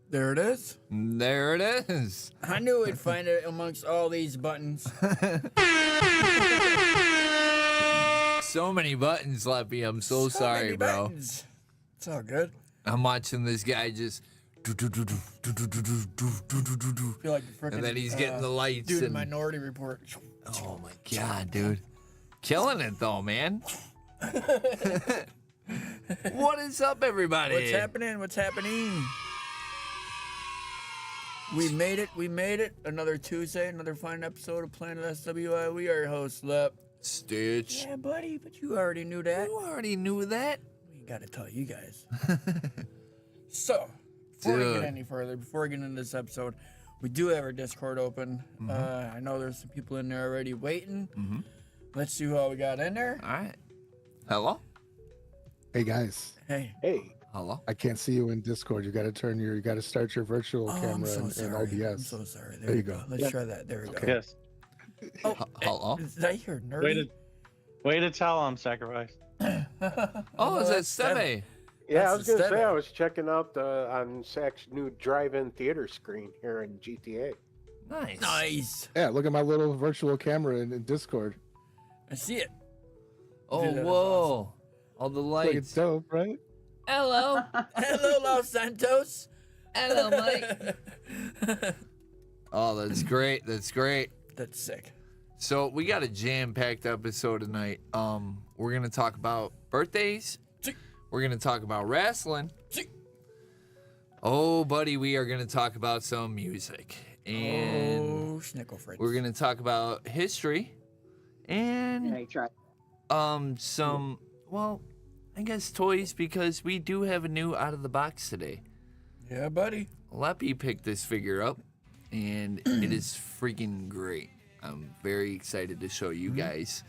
There it is. There it is. I knew we'd find it amongst all these buttons. So many buttons, Leppy. I'm so sorry, many bro. buttons. It's all good. I'm watching this guy just. I feel like the frickin', And then he's getting the lights. Dude, and... Minority Report. Oh my god, dude. Killing it though, man. What is up, everybody? What's happening? What's happening? We made it. We made it. Another Tuesday, another fine episode of Planet SWI. We are your host, Lep. Stitch. Yeah, buddy, but you already knew that. You already knew that. We gotta tell you guys. So, before we get any further, before we get into this episode, we do have our Discord open. I know there's some people in there already waiting. Let's see who we got in there. All right. Hello? Hey guys. Hey. Hello? I can't see you in Discord. You got to start your virtual camera I'm so in sorry. OBS. I'm so sorry. There you go. Let's try that. There we go. Yes. Oh, Hello? did I hear nerdy? Way to tell I'm sacrificed. Oh, is that Steve? Yeah, I That's was going to aesthetic. say, I was checking out on Zach's new drive-in theater screen here in GTA. Nice. Nice. Yeah, look at my little virtual camera in Discord. I see it. Oh, Dude, that is whoa. All the Like, it's lights. dope, right? Hello. Hello, Los Santos. Hello, Mike. Oh, that's great. That's great. That's sick. So we got a jam-packed episode tonight. We're gonna talk about birthdays. See. We're gonna talk about wrestling. See. Oh, buddy, we are gonna talk about some music, and Oh, Schnickel Fritz. we're gonna talk about history, and some, well, I guess toys, because we do have a new out of the box today. Yeah, buddy. Leppy picked this figure up, and it is freaking great. I'm very excited to show you guys.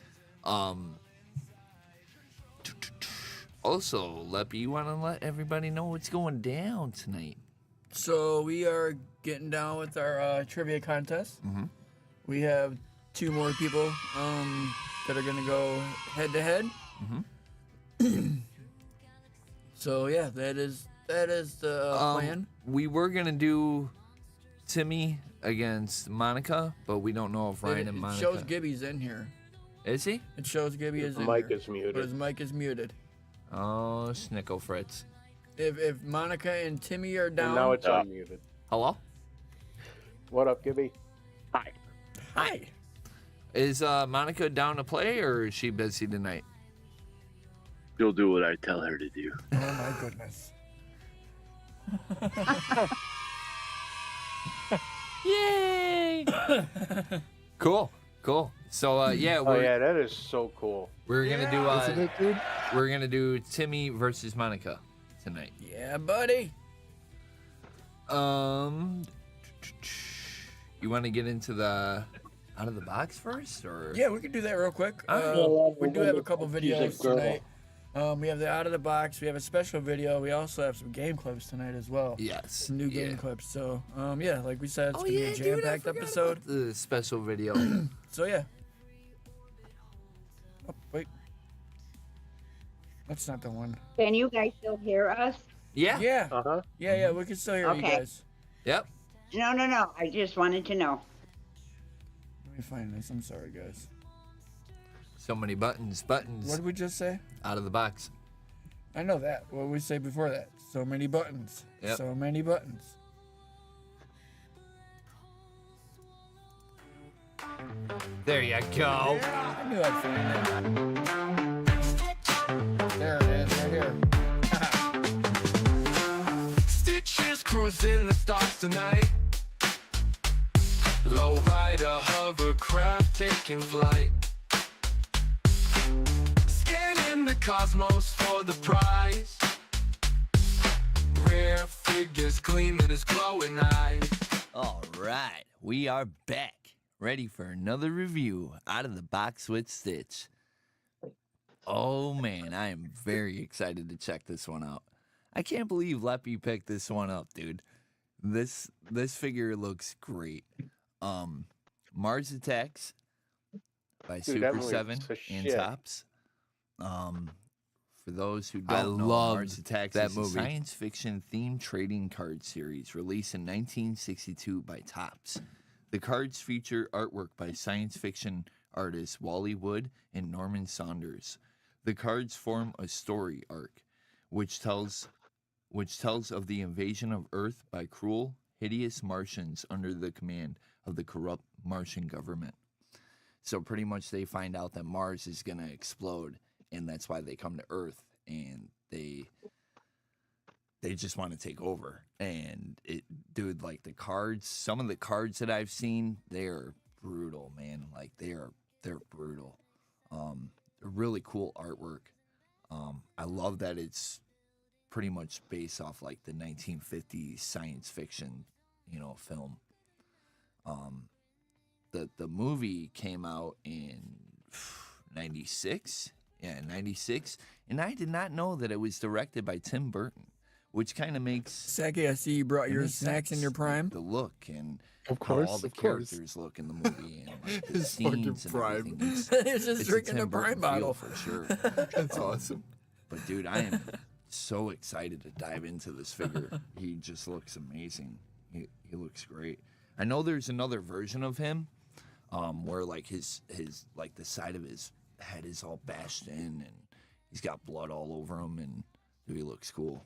Also, Leppy, you want to let everybody know what's going down tonight? So we are getting down with our trivia contest. We have 2 more people that are gonna go head to head. So yeah, that is the plan. We were gonna do Timmy against Monica, but we don't know if Ryan and It Monica. shows Gibby's in here. Is he? It shows Gibby is in Mic here, is muted. but his mic is muted. Oh, Schnickel Fritz. If Monica and Timmy are down, And now it's unmuted. Hello? What up, Gibby? hi. Is Monica down to play, or is she busy tonight? She'll do what I tell her to do. Oh my goodness. Yay! Cool. So yeah, Oh yeah, that is so cool. we're gonna do Isn't it, dude? we're gonna do Timmy versus Monica tonight. Yeah, buddy. You want to get into the out of the box first, or Yeah, we can do that real quick. Alright. We do have a couple videos tonight. We have the out of the box. We have a special video. We also have some game clips tonight as well. Yes, Some new game clips. So, yeah, like we said, it's Oh gonna yeah, be a dude, I jam-packed forgot episode. about the special video. So yeah. Oh wait, that's not the one. Can you guys still hear us? Yeah. Yeah, Uh-huh. yeah, we can still hear you Okay. guys. Yep. No. I just wanted to know. Let me find this. I'm sorry, guys. So many buttons. What did we just say? Out of the box. I know that. What did we say before that? So many buttons. Yep. So many buttons. There you go. Yeah, I knew I'd find it. There it is, right here. Stitches cruising the stars tonight. Low rider hovercraft taking flight. Scanning the cosmos for the prize. Rare figures gleaming as glowing eyes. All right, we are back, ready for another review out of the box with Stitch. Oh man, I am very excited to check this one out. I can't believe Leppy picked this one up, dude. This figure looks great. Mars Attacks by Dude, that Super movie 7 was a and shit. Tops. For those who I don't know, loved Mars Attacks that is movie. a science fiction themed trading card series released in 1962 by Topps. The cards feature artwork by science fiction artists Wally Wood and Norman Saunders. The cards form a story arc, which tells of the invasion of Earth by cruel, hideous Martians under the command of the corrupt Martian government. So pretty much they find out that Mars is going to explode, and that's why they come to Earth, and they just want to take over. And dude, like the cards, some of the cards that I've seen, they're brutal, man. Like they're brutal. Really cool artwork. I love that it's pretty much based off like the 1950s science fiction, film. The movie came out in 96. Yeah, 96. And I did not know that it was directed by Tim Burton, which kind of makes Saki, I see you brought your snacks in your prime. the look and Of how course, all the of course. characters look in the movie and like, the His fucking scenes and prime. everything. He's just It's drinking a Tim Burton prime feel bottle. for sure. That's awesome. But dude, I am so excited to dive into this figure. He just looks amazing. He looks great. I know there's another version of him, where like his like the side of his head is all bashed in and he's got blood all over him, and dude, he looks cool.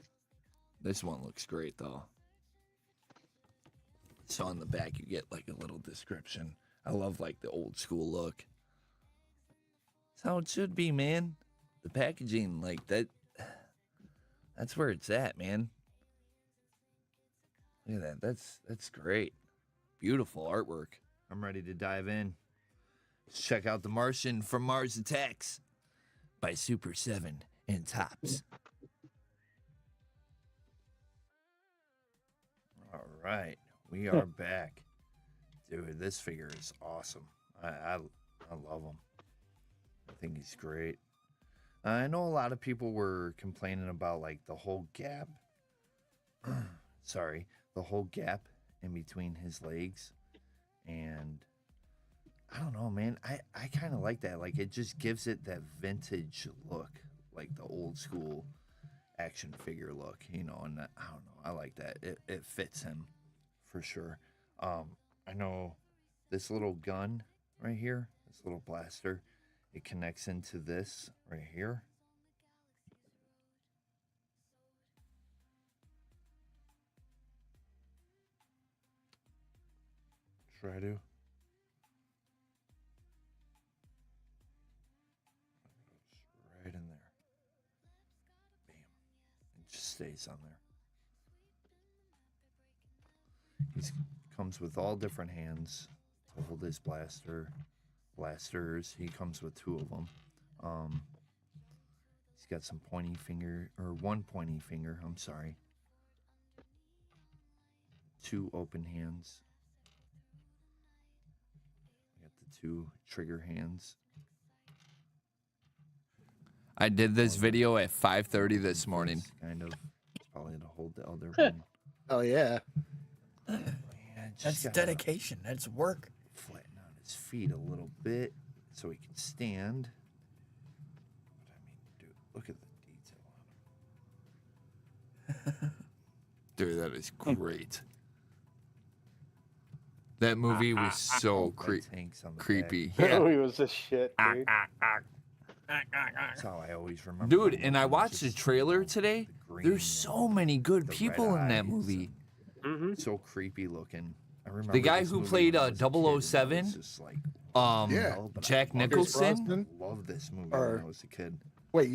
This one looks great though. So on the back you get like a little description. I love like the old school look. That's how it should be, man. The packaging, like that's where it's at, man. Look at that. That's great. Beautiful artwork. I'm ready to dive in. Let's check out The Martian from Mars Attacks by Super 7 and Topps. All right, we are back. Dude, this figure is awesome. I love him. I think he's great. I know a lot of people were complaining about like the whole gap. The whole gap in between his legs. And I don't know, man. I kind of like that. Like it just gives it that vintage look, like the old school action figure look, and I don't know. I like that. It fits him for sure. I know this little gun right here, this little blaster, it connects into this right here. Try to. Right in there. Bam. It just stays on there. He comes with all different hands to hold his blasters. He comes with 2 of them. He's got some pointy finger, or 1 pointy finger, I'm sorry. 2 open hands. We got the 2 trigger hands. I did this video at 5:30 this morning. Kind of, it's probably to hold the other one. Oh yeah. Yeah, That's dedication. That's work. Flatten out his feet a little bit so he can stand. But I mean, dude, look at the detail on him. Dude, that is great. That movie was so creepy. That movie was a shit, dude. That's how I always remember. Dude, and I watched the trailer today. There's so many good people in that movie. So creepy looking. I remember the guy this who movie played when I was a kid, and I was 007, just like, Yeah. but Jack Pierce Nicholson. Brosnan? I love this movie Or- when I was a kid. Wait, I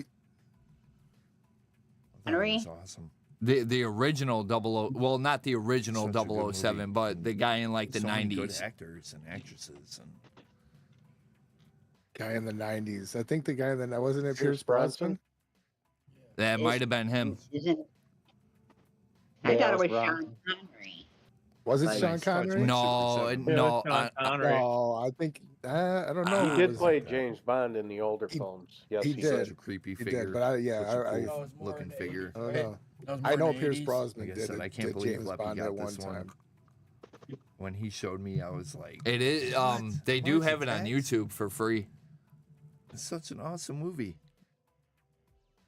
thought it Henry? was awesome. The original 00, well, not the original Such a good 007, movie. but the guy in like the So many 90s. good actors and actresses, and guy in the 90s. I think the guy that wasn't it Pierce Pierce Brosnan? That might have been him. Isn't? Yeah, I thought it it was was Sean Ron. Connery. Was it Like- Sean Connery? No, Yeah, no. it's Sean Connery. No, I think I don't know. He if it did was- play James Bond in the older He- films. Yes, he he did. Such a creepy He figure. did, but I Such a I That cool was more looking in the figure. 80s, don't right? know. That was I more know in the Pierce 80s. Brosnan Like I did said, it. I can't did believe James Leppy Bond got at one this one. time. When he showed me, I was like, It is. They do Where's have the it on text? YouTube for free. it's such an awesome movie.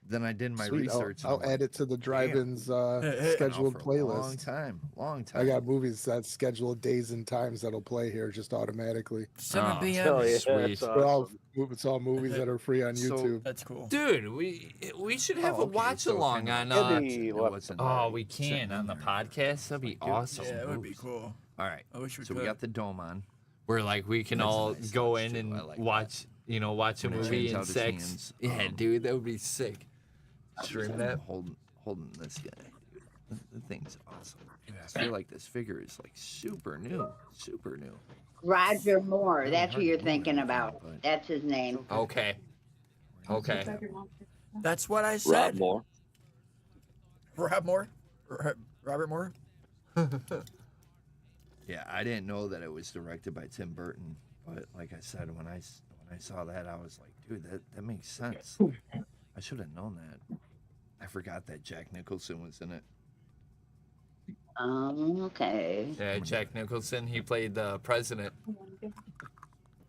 Then I did my Sweet, research. and I'll I'm add it to the drive-ins scheduled for a long playlist. time. Long time. I got movies that scheduled days and times that'll play here just automatically. 7 Oh, p.m. Oh, yeah, Sweet. that's They're all awesome. it's all movies that are free on So- YouTube. That's cool. Dude, we should have Oh, a okay, watch so it along kinda- on. Maybe It left- wasn't Oh, already we sitting can on in the there. podcast. That'd be awesome. Yeah, it would be moves. cool. All right. I wish we So could. we got the dome on. Where like we can That's a all nice go touch, in too. and I like watch, watch a When it movie turns and out it's sex. hands, Yeah, dude, that would be sick. Stream I'm that. holding this guy. The thing's awesome. I feel like this figure is like super new. Super new. Roger Moore. Really That's hard who you're to move thinking anything, about. but- That's his name. Okay. Okay. That's what I said. Moore. Rob Moore? Robert Moore? Yeah, I didn't know that it was directed by Tim Burton, but like I said, when I saw that, I was like, dude, that makes sense. I should have known that. I forgot that Jack Nicholson was in it. Okay. Yeah, Jack Nicholson. He played the president.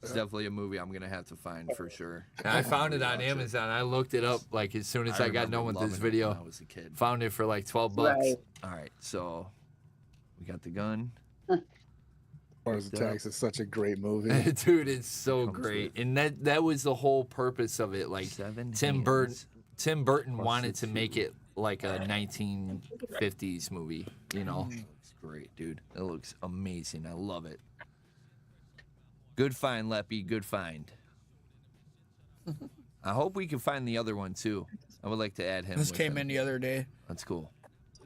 It's definitely a movie I'm gonna have to find for sure. I found it on Amazon. I looked it up like as soon as I got remember done with this loving it video. when I was a kid. Found it for like $12. Right. All right, so we got the gun. Mars Attacks is such a great movie. Dude, it's so Comes great. with- And that was the whole purpose of it. Like Seven Tim hands. Burton Plus wanted the to make two. it like a 1950s movie, It looks great, dude. It looks amazing. I love it. Good find, Leppy. Good find. I hope we can find the other one too. I would like to add him. This with came him. in the other day, That's cool.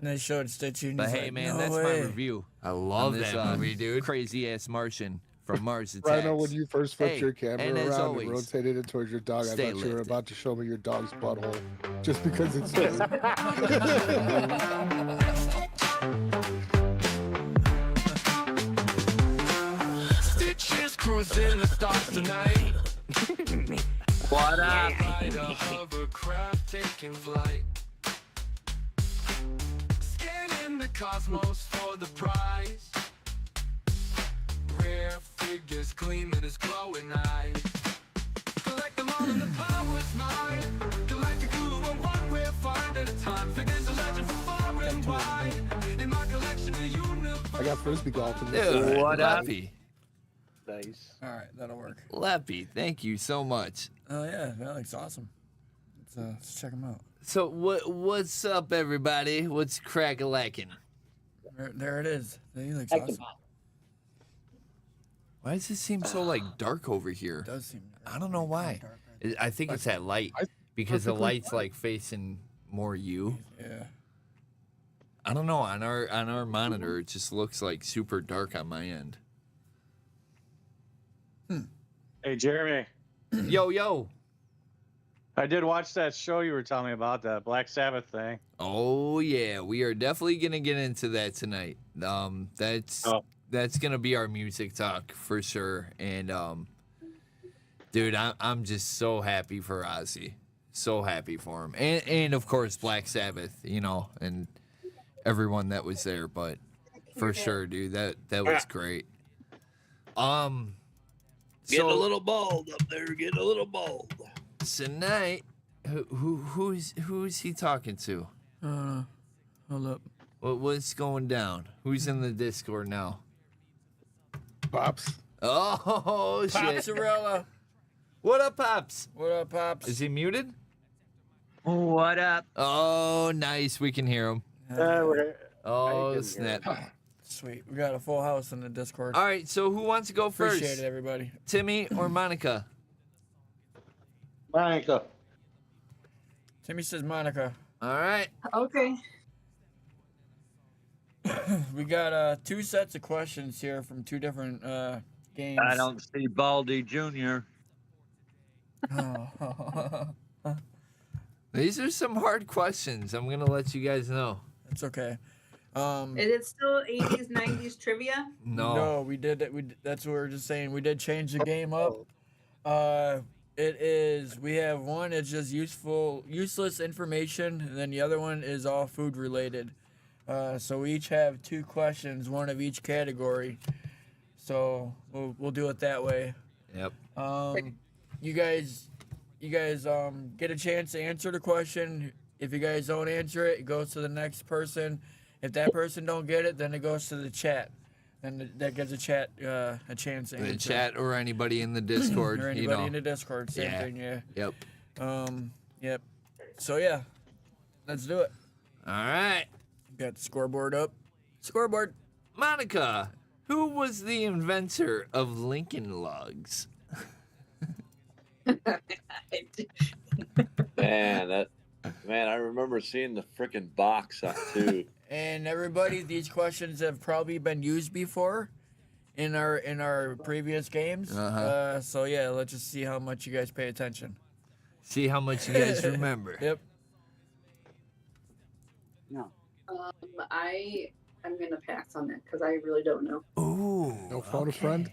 and they showed Stitchy. And But he's hey, like, man, no that's way. my review. I love on this, that movie, dude. Crazy ass Martian from Mars Attacks. Rhino, when you first flipped Hey, your camera and as around always, and rotated it towards your dog, I stay thought you were lifted. about to show me your dog's butthole. Just because it's Stitches cruising the stars tonight. What up? Ride a hovercraft taking flight. Scanning the cosmos for the prize. Rare figures gleaming as glowing eyes. Collect them all and the power's mine. Galactic glue on one we'll find at a time. Figures a legend far and wide. In my collection of universe. I got frisbee golf in this. Dude, What up? Leppy. Nice. All right, that'll work. Leppy, thank you so much. Oh yeah, that looks awesome. Let's check them out. So what's up, everybody? What's crack-a-lackin'? There it is. He looks awesome. Why does it seem so like dark over here? It does seem. I don't know why. I think it's that light because the light's like facing more you. Yeah. I don't know. On our monitor, it just looks like super dark on my end. Hey, Jeremy. Yo. I did watch that show you were telling me about, that Black Sabbath thing. Oh yeah, we are definitely gonna get into that tonight. That's gonna be our music talk for sure. And dude, I'm just so happy for Ozzy, so happy for him, and of course Black Sabbath, and everyone that was there. But for sure, dude, that was great. Getting a little bald up there. Getting a little bald. Tonight, who's he talking to? Hold up. What's going down? Who's in the Discord now? Pops. Oh shit! Popsarella. What up, Pops? What up, Pops? Is he muted? What up? Oh, nice. We can hear him. Oh, didn't snap. Sweet. We got a full house in the Discord. All right, so who wants to go first? Appreciate it, everybody. Timmy or Monica? Monica. Timmy says Monica. All right. Okay. We got 2 sets of questions here from 2 different games. I don't see Baldy Jr. These are some hard questions. I'm going to let you guys know. It's okay. Is it still 80s, 90s trivia? No. we did it. That's what we were just saying. We did change the game up. It is. We have one. It's just useless information, and then the other one is all food related. So we each have 2 questions, one of each category. So we'll do it that way. Yep. You guys get a chance to answer the question. If you guys don't answer it, it goes to the next person. If that person don't get it, then it goes to the chat. And that gives a chat a chance to answer. The chat or anybody in the Discord. Or anybody in the Discord, same thing, yeah. Yep. Yep. So yeah, let's do it. All right. Got the scoreboard up. Scoreboard. Monica, who was the inventor of Lincoln Logs? Man, I remember seeing the freaking box too. And everybody, these questions have probably been used before in our previous games. So yeah, let's just see how much you guys pay attention. See how much you guys remember. Yep. No. I'm gonna pass on that because I really don't know. Ooh. No phone a friend?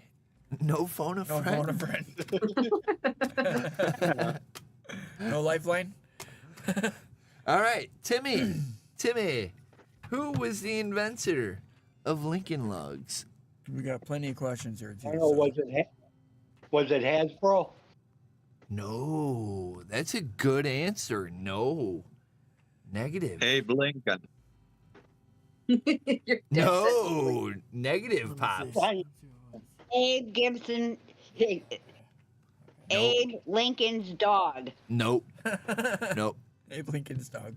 No phone a No friend? phone a friend. No lifeline. All right, Timmy. Timmy, who was the inventor of Lincoln Logs? We got plenty of questions here. Too, I don't know, was it Hasbro? No, that's a good answer. No. Negative. Abe Lincoln. No, negative, Pops. Abe Gibson. Abe Lincoln's dog. Nope. Nope. Abe Lincoln's dog.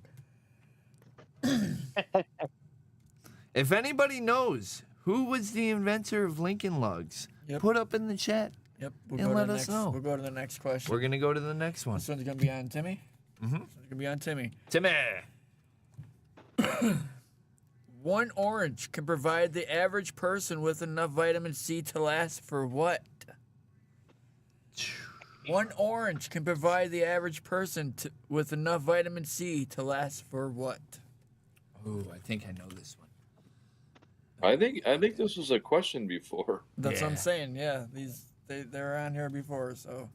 If anybody knows who was the inventor of Lincoln Logs, put up in the chat. Yep. And let us know. We'll go to the next question. We're going to go to the next one. This one's going to be on Timmy. Mm-hmm. This one's going to be on Timmy. Timmy. One orange can provide the average person with enough vitamin C to last for what? One orange can provide the average person with enough vitamin C to last for what? Oh, I think I know this one. I think this was a question before. That's what I'm saying. Yeah, they're on here before. So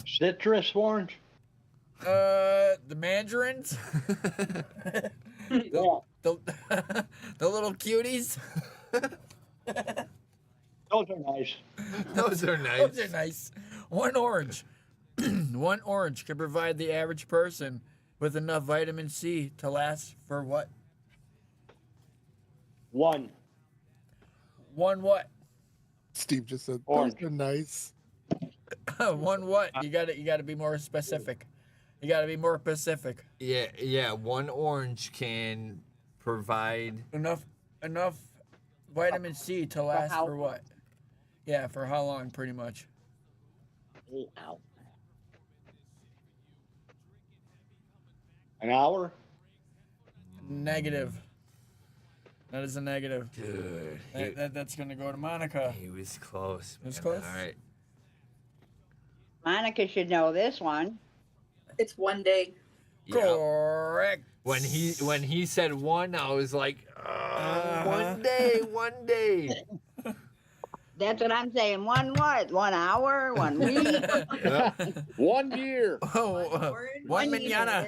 Citrus orange? the mandarins, the little cuties. Those are nice. Those are nice. Those are nice. One orange. One orange can provide the average person with enough vitamin C to last for what? One. One what? Steve just said Orange. those are nice. One what? You gotta be more specific. You gotta be more specific. Yeah. One orange can provide Enough vitamin C to last how for what? Yeah, for how long, pretty much. An hour? Negative. That is a negative. Dude. That's gonna go to Monica. He was close. It was man. close? All right. Monica should know this one. It's one day. Yeah. Correct. When he said one, I was like, one day. That's what I'm saying. One what? 1 hour? 1 week? 1 year. Oh, one manana.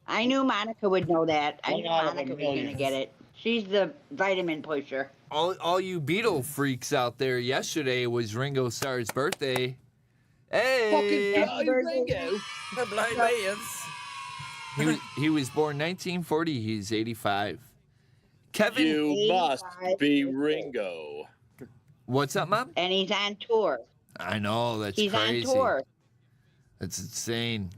I knew Monica would know that. I knew One out of a Monica was going to million. get it. She's the vitamin pusher. All you Beatle freaks out there, yesterday was Ringo Starr's birthday. Hey! Happy birthday. The blind layers. He was born 1940. He's 85. Kevin, You must 85 be years old. Ringo. what's up, Mom? And he's on tour. I know, that's He's crazy. on tour. That's insane.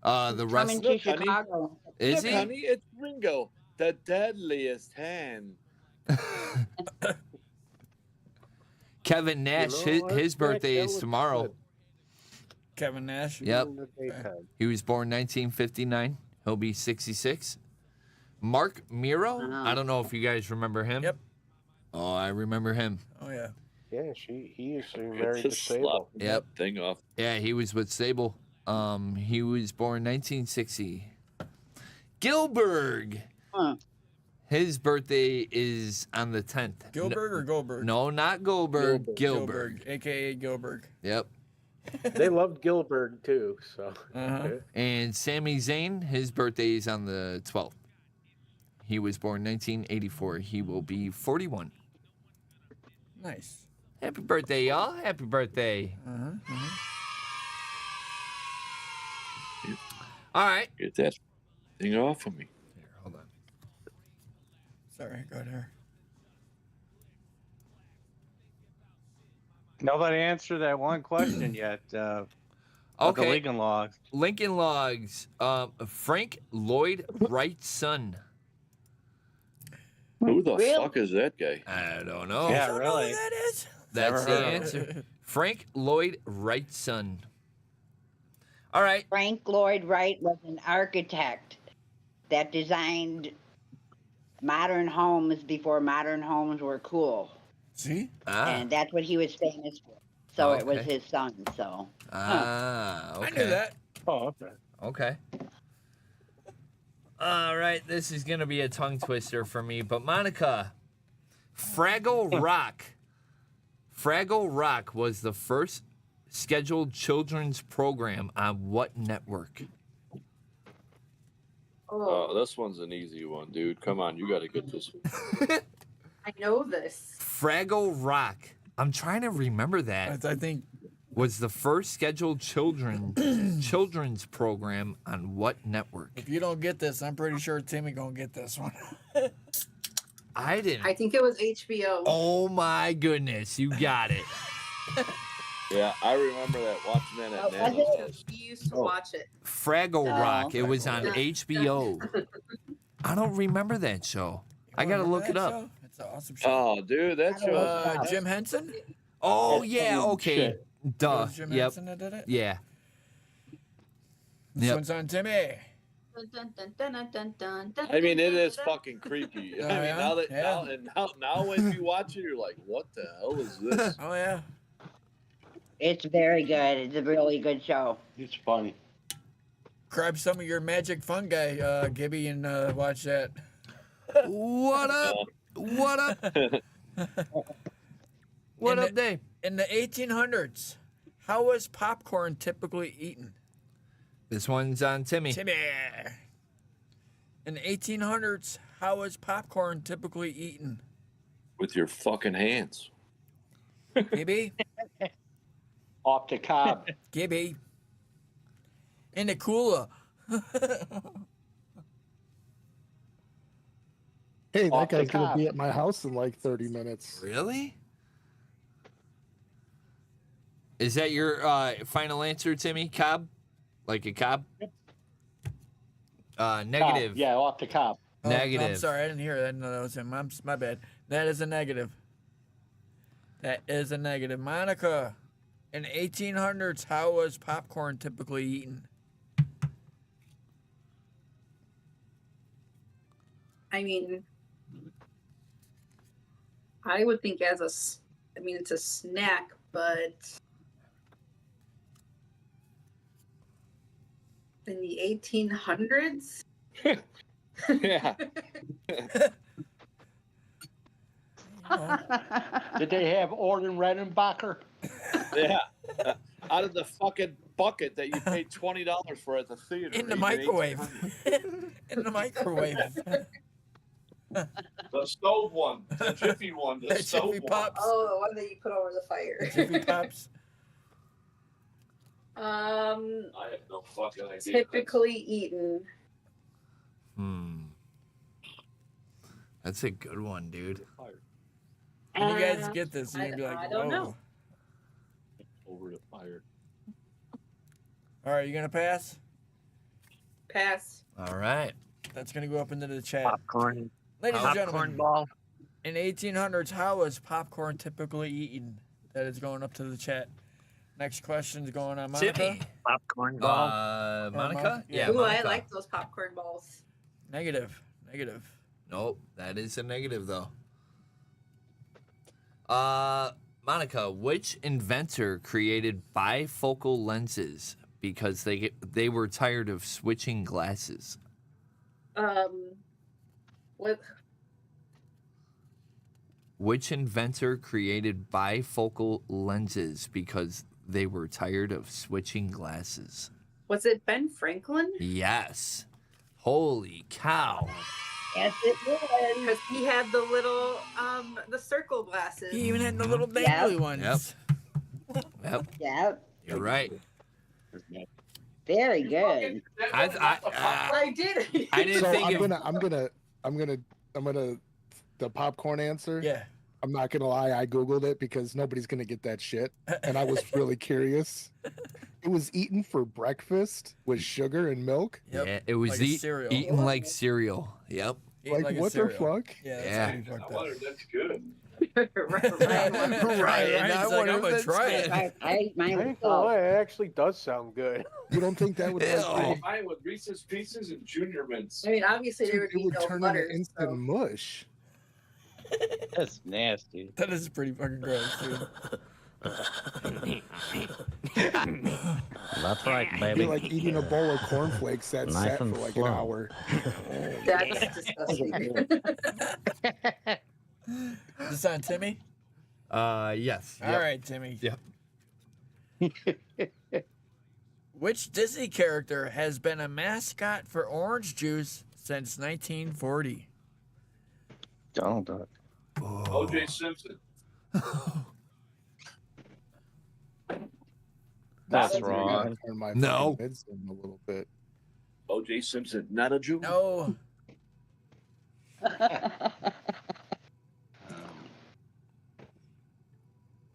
The rest Coming to Look, honey. Chicago. is Look, he? honey, it's Ringo, the deadliest hand. Kevin Nash, his birthday is tomorrow. Kevin Nash. Yep. In the daytime. He was born 1959. He'll be 66. Mark Miro? Wow. I don't know if you guys remember him. Yep. Oh, I remember him. Oh yeah. Yeah, he used to be married to Just Sable. slap Yep. that thing off. Yeah, he was with Sable. He was born 1960. Gilberg. His birthday is on the 10th. Gilbert or Goldberg? No, not Goldberg. Gilbert. A.K.A. Gilbert. Yep. They loved Gilbert too, so. And Sami Zayn, his birthday is on the 12th. He was born 1984. He will be 41. Nice. Happy birthday, y'all. Happy birthday. All right. Get that thing off of me. Here, hold on. Sorry, go ahead. Nobody answered that one question yet. About the Okay. Lincoln Logs. Lincoln Logs. Frank Lloyd Wright's son. Who the Really? fuck is that guy? I don't know. Yeah, I don't know really. who that is. That's Never the heard of answer. Frank Lloyd Wright's son. All right. Frank Lloyd Wright was an architect that designed modern homes before modern homes were cool. See? And that's what he was famous for. So it was Okay. his son. So Okay. I knew that. Oh, okay. Okay. All right, this is going to be a tongue twister for me, but Monica, Fraggle Rock. Fraggle Rock was the first scheduled children's program on what network? Oh, this one's an easy one, dude. Come on, you got to get this one. I know this. Fraggle Rock. I'm trying to remember that. I think Was the first scheduled children's program on what network? if you don't get this, I'm pretty sure Timmy gonna get this one. I didn't. I think it was HBO. Oh my goodness, you got it. Yeah, I remember that, watching that at was Nana's it? house. We used to watch it. Fraggle Oh. Rock. It was on Fraggle HBO. I don't remember that show. I gotta Remember look it that up. show? It's an awesome show. Oh, dude, that show. Jim Henson? Oh yeah, okay. It Duh. was Jim Yep. Henson that did it? Yeah. This Yep. one's on Timmy. Dun, dun, dun, dun, dun, dun, dun, I mean, it dun, is dun, fucking creepy. Oh, I mean, yeah? now that Yeah. now when you watch it, you're like, what the hell is this? Oh yeah. it's very good. It's a really good show. It's funny. Grab some of your magic fungi, Gibby, and watch that. What up? What up? What In up, Dave? In the 1800s, how was popcorn typically eaten? This one's on Timmy. Timmy. In the 1800s, how was popcorn typically eaten? With your fucking hands. Gibby? Off the cob. Gibby. In the cooler. Hey, that Off the guy's gonna cop. be at my house in like 30 minutes. Really? Is that your final answer, Timmy? Cobb? Like a cob? Negative. Yeah, off the cob. Oh, Negative. I'm sorry, I didn't hear that. I didn't know that was him. My bad. That is a negative. That is a negative. Monica, in the 1800s, how was popcorn typically eaten? I mean, I would think I mean, it's a snack, but in the 1800s? Yeah. Did they have Orden Redenbacher? Yeah. Out of the fucking bucket that you paid $20 for at the theater. In the even microwave. 1800. In the microwave. The stove one. The Jiffy one. The That stove Jiffy one. Pops. Oh, the one that you put over the fire. Jiffy Pops. I have no fucking idea. Typically eaten. That's a good one, dude. When you guys get this, you're going to be like, I don't know. whoa. Over the fire. All right, you going to pass? Pass. All right. That's going to go up into the chat. Popcorn. Ladies and Popcorn gentlemen, ball. in the 1800s, how was popcorn typically eaten? That is going up to the chat. Next question's going on Monica. Timmy. Popcorn ball. Monica? Yeah, Ooh, Monica. I like those popcorn balls. Negative. Negative. Nope, that is a negative though. Monica, which inventor created bifocal lenses because they were tired of switching glasses? What? Which inventor created bifocal lenses because they were tired of switching glasses? Was it Ben Franklin? Yes. Holy cow. Yes, it was. Because he had the little, the circle glasses. He even had the little dangly ones. Yep. Yep. You're right. Very good. I did. I didn't So think I'm gonna the popcorn answer. Yeah. I'm not gonna lie, I googled it because nobody's gonna get that shit, and I was really curious. It was eaten for breakfast with sugar and milk. Yep. Yeah, it was Like a cereal. eaten like cereal. Yep. Eating Like a what the cereal. fuck? Yeah, that's Yeah. pretty fucked I up. wonder if that's good. Right, and I I'm wonder if gonna that's try good. it. I ate mine I with ain't gonna salt. lie, it actually does sound good. You don't think that would Ew. like, Mine with Reese's Pieces and Junior Mints. I mean, obviously there dude, would it be would no turn butter. into instant So. mush? That's nasty. That is pretty fucking gross, dude. That's right, It'd baby. be like eating a bowl of cornflakes that Nice sat for and like slow. an hour. That's disgusting. Is this on Timmy? Yes. All right, Timmy. Yep. Which Disney character has been a mascot for orange juice since 1940? Donald Duck. O.J. Simpson. That's Gonna wrong. turn my No. fucking mids in a little bit. O.J. Simpson, not a Jew. No.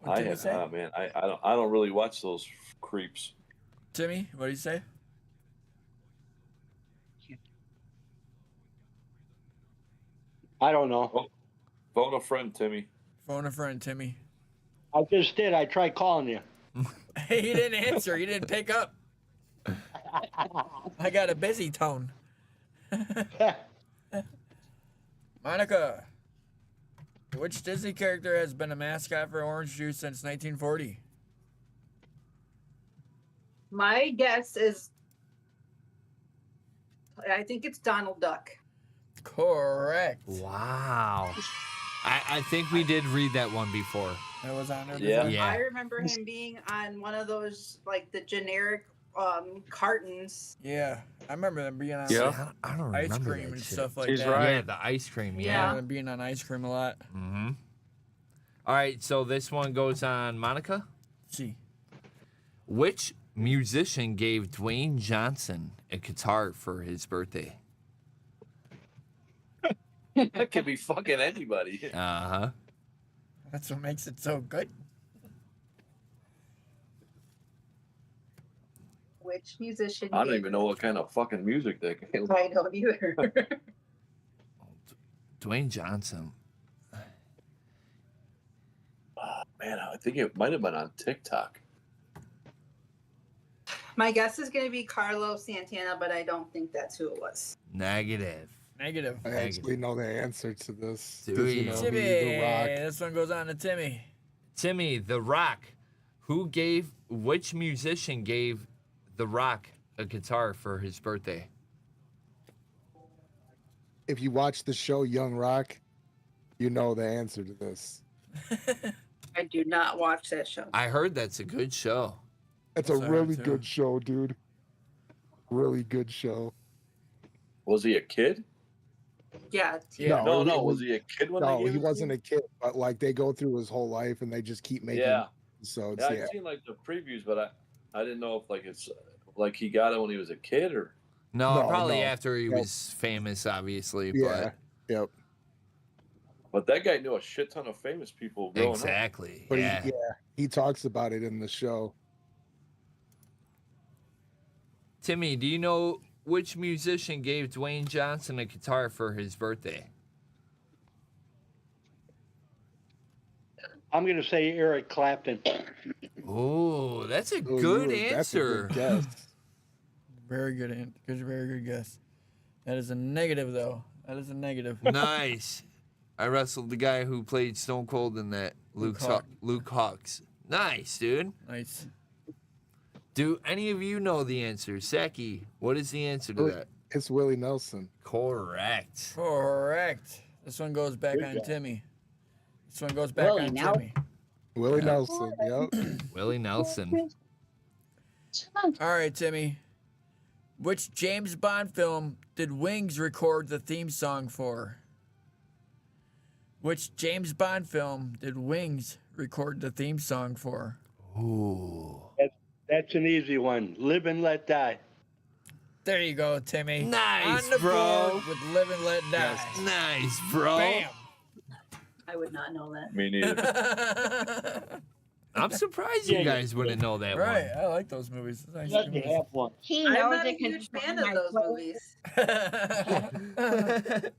What I Timmy have, say? man, I don't really watch those creeps. Timmy, what do you say? I don't know. Phone a friend, Timmy. Phone a friend, Timmy. I just did. I tried calling you. He didn't answer. He didn't pick up. I got a busy tone. Monica, which Disney character has been a mascot for orange juice since 1940? My guess is, I think it's Donald Duck. Correct. Wow. I think we did read that one before. That was on there. Yeah. before? Yeah. I remember him being on one of those, like the generic cartons. Yeah. I remember them being on Yeah. I don't ice remember cream that and shit. stuff like He's that. right. Yeah, the ice cream. Yeah. Yeah. Them being on ice cream a lot. Mm-hmm. All right, so this one goes on Monica. See. Which musician gave Dwayne Johnson a guitar for his birthday? That could be fucking anybody. Uh-huh. That's what makes it so good. Which musician? I don't gave- even know what kind of fucking music they can. I don't either. Dwayne Johnson. Man, I think it might have been on TikTok. My guess is going to be Carlos Santana, but I don't think that's who it was. Negative. Negative. I actually know the answer to this. Do Did you? know Timmy. The Rock? This one goes on to Timmy. Timmy, The Rock. Which musician gave The Rock a guitar for his birthday? If you watch the show Young Rock, you know the answer to this. I do not watch that show. I heard that's a good show. It's a Sorry, really too. good show, dude. Really good show. Was he a kid? Yeah. Yeah. No, it no. Was he a kid when they No, gave he it to wasn't him? a kid, but like they go through his whole life and they just keep making Yeah. episodes. Yeah, Yeah, I've seen like the previews, but I didn't know if like it's like he got it when he was a kid or. No, No, probably no. after he Nope. was famous, obviously. yeah, yep. But that guy knew a shit ton of famous people But growing exactly. But Yeah. he talks about it in the show. Timmy, do you know which musician gave Dwayne Johnson a guitar for his birthday? I'm going to say Eric Clapton. Oh, that's a Oh, good that's a answer. good guess. Very good. Very good guess. That is a negative, though. That is a negative. Nice. I wrestled the guy who played Stone Cold in that, Luke Luke Hawks. Nice, dude. Nice. Do any of you know the answer? Saki, what is the answer to that? It's Willie Nelson. Correct. Correct. This one goes back Good on job. Timmy. This one goes back on Timmy. Willie Nelson. Yep. Willie Nelson. All right, Timmy. Which James Bond film did Wings record the theme song for? Which James Bond film did Wings record the theme song for? Ooh. That's an easy one. Live and Let Die. There you go, Timmy. Nice, on the bro. board with Live and Let Die. Nice, bro. Bam. I would not know that. Me neither. I'm surprised you guys wouldn't know that Right, one. I like those movies. Nice Let me movies. have one. He I'm knows not a it 'cause huge it's fan on of my those playlist. movies.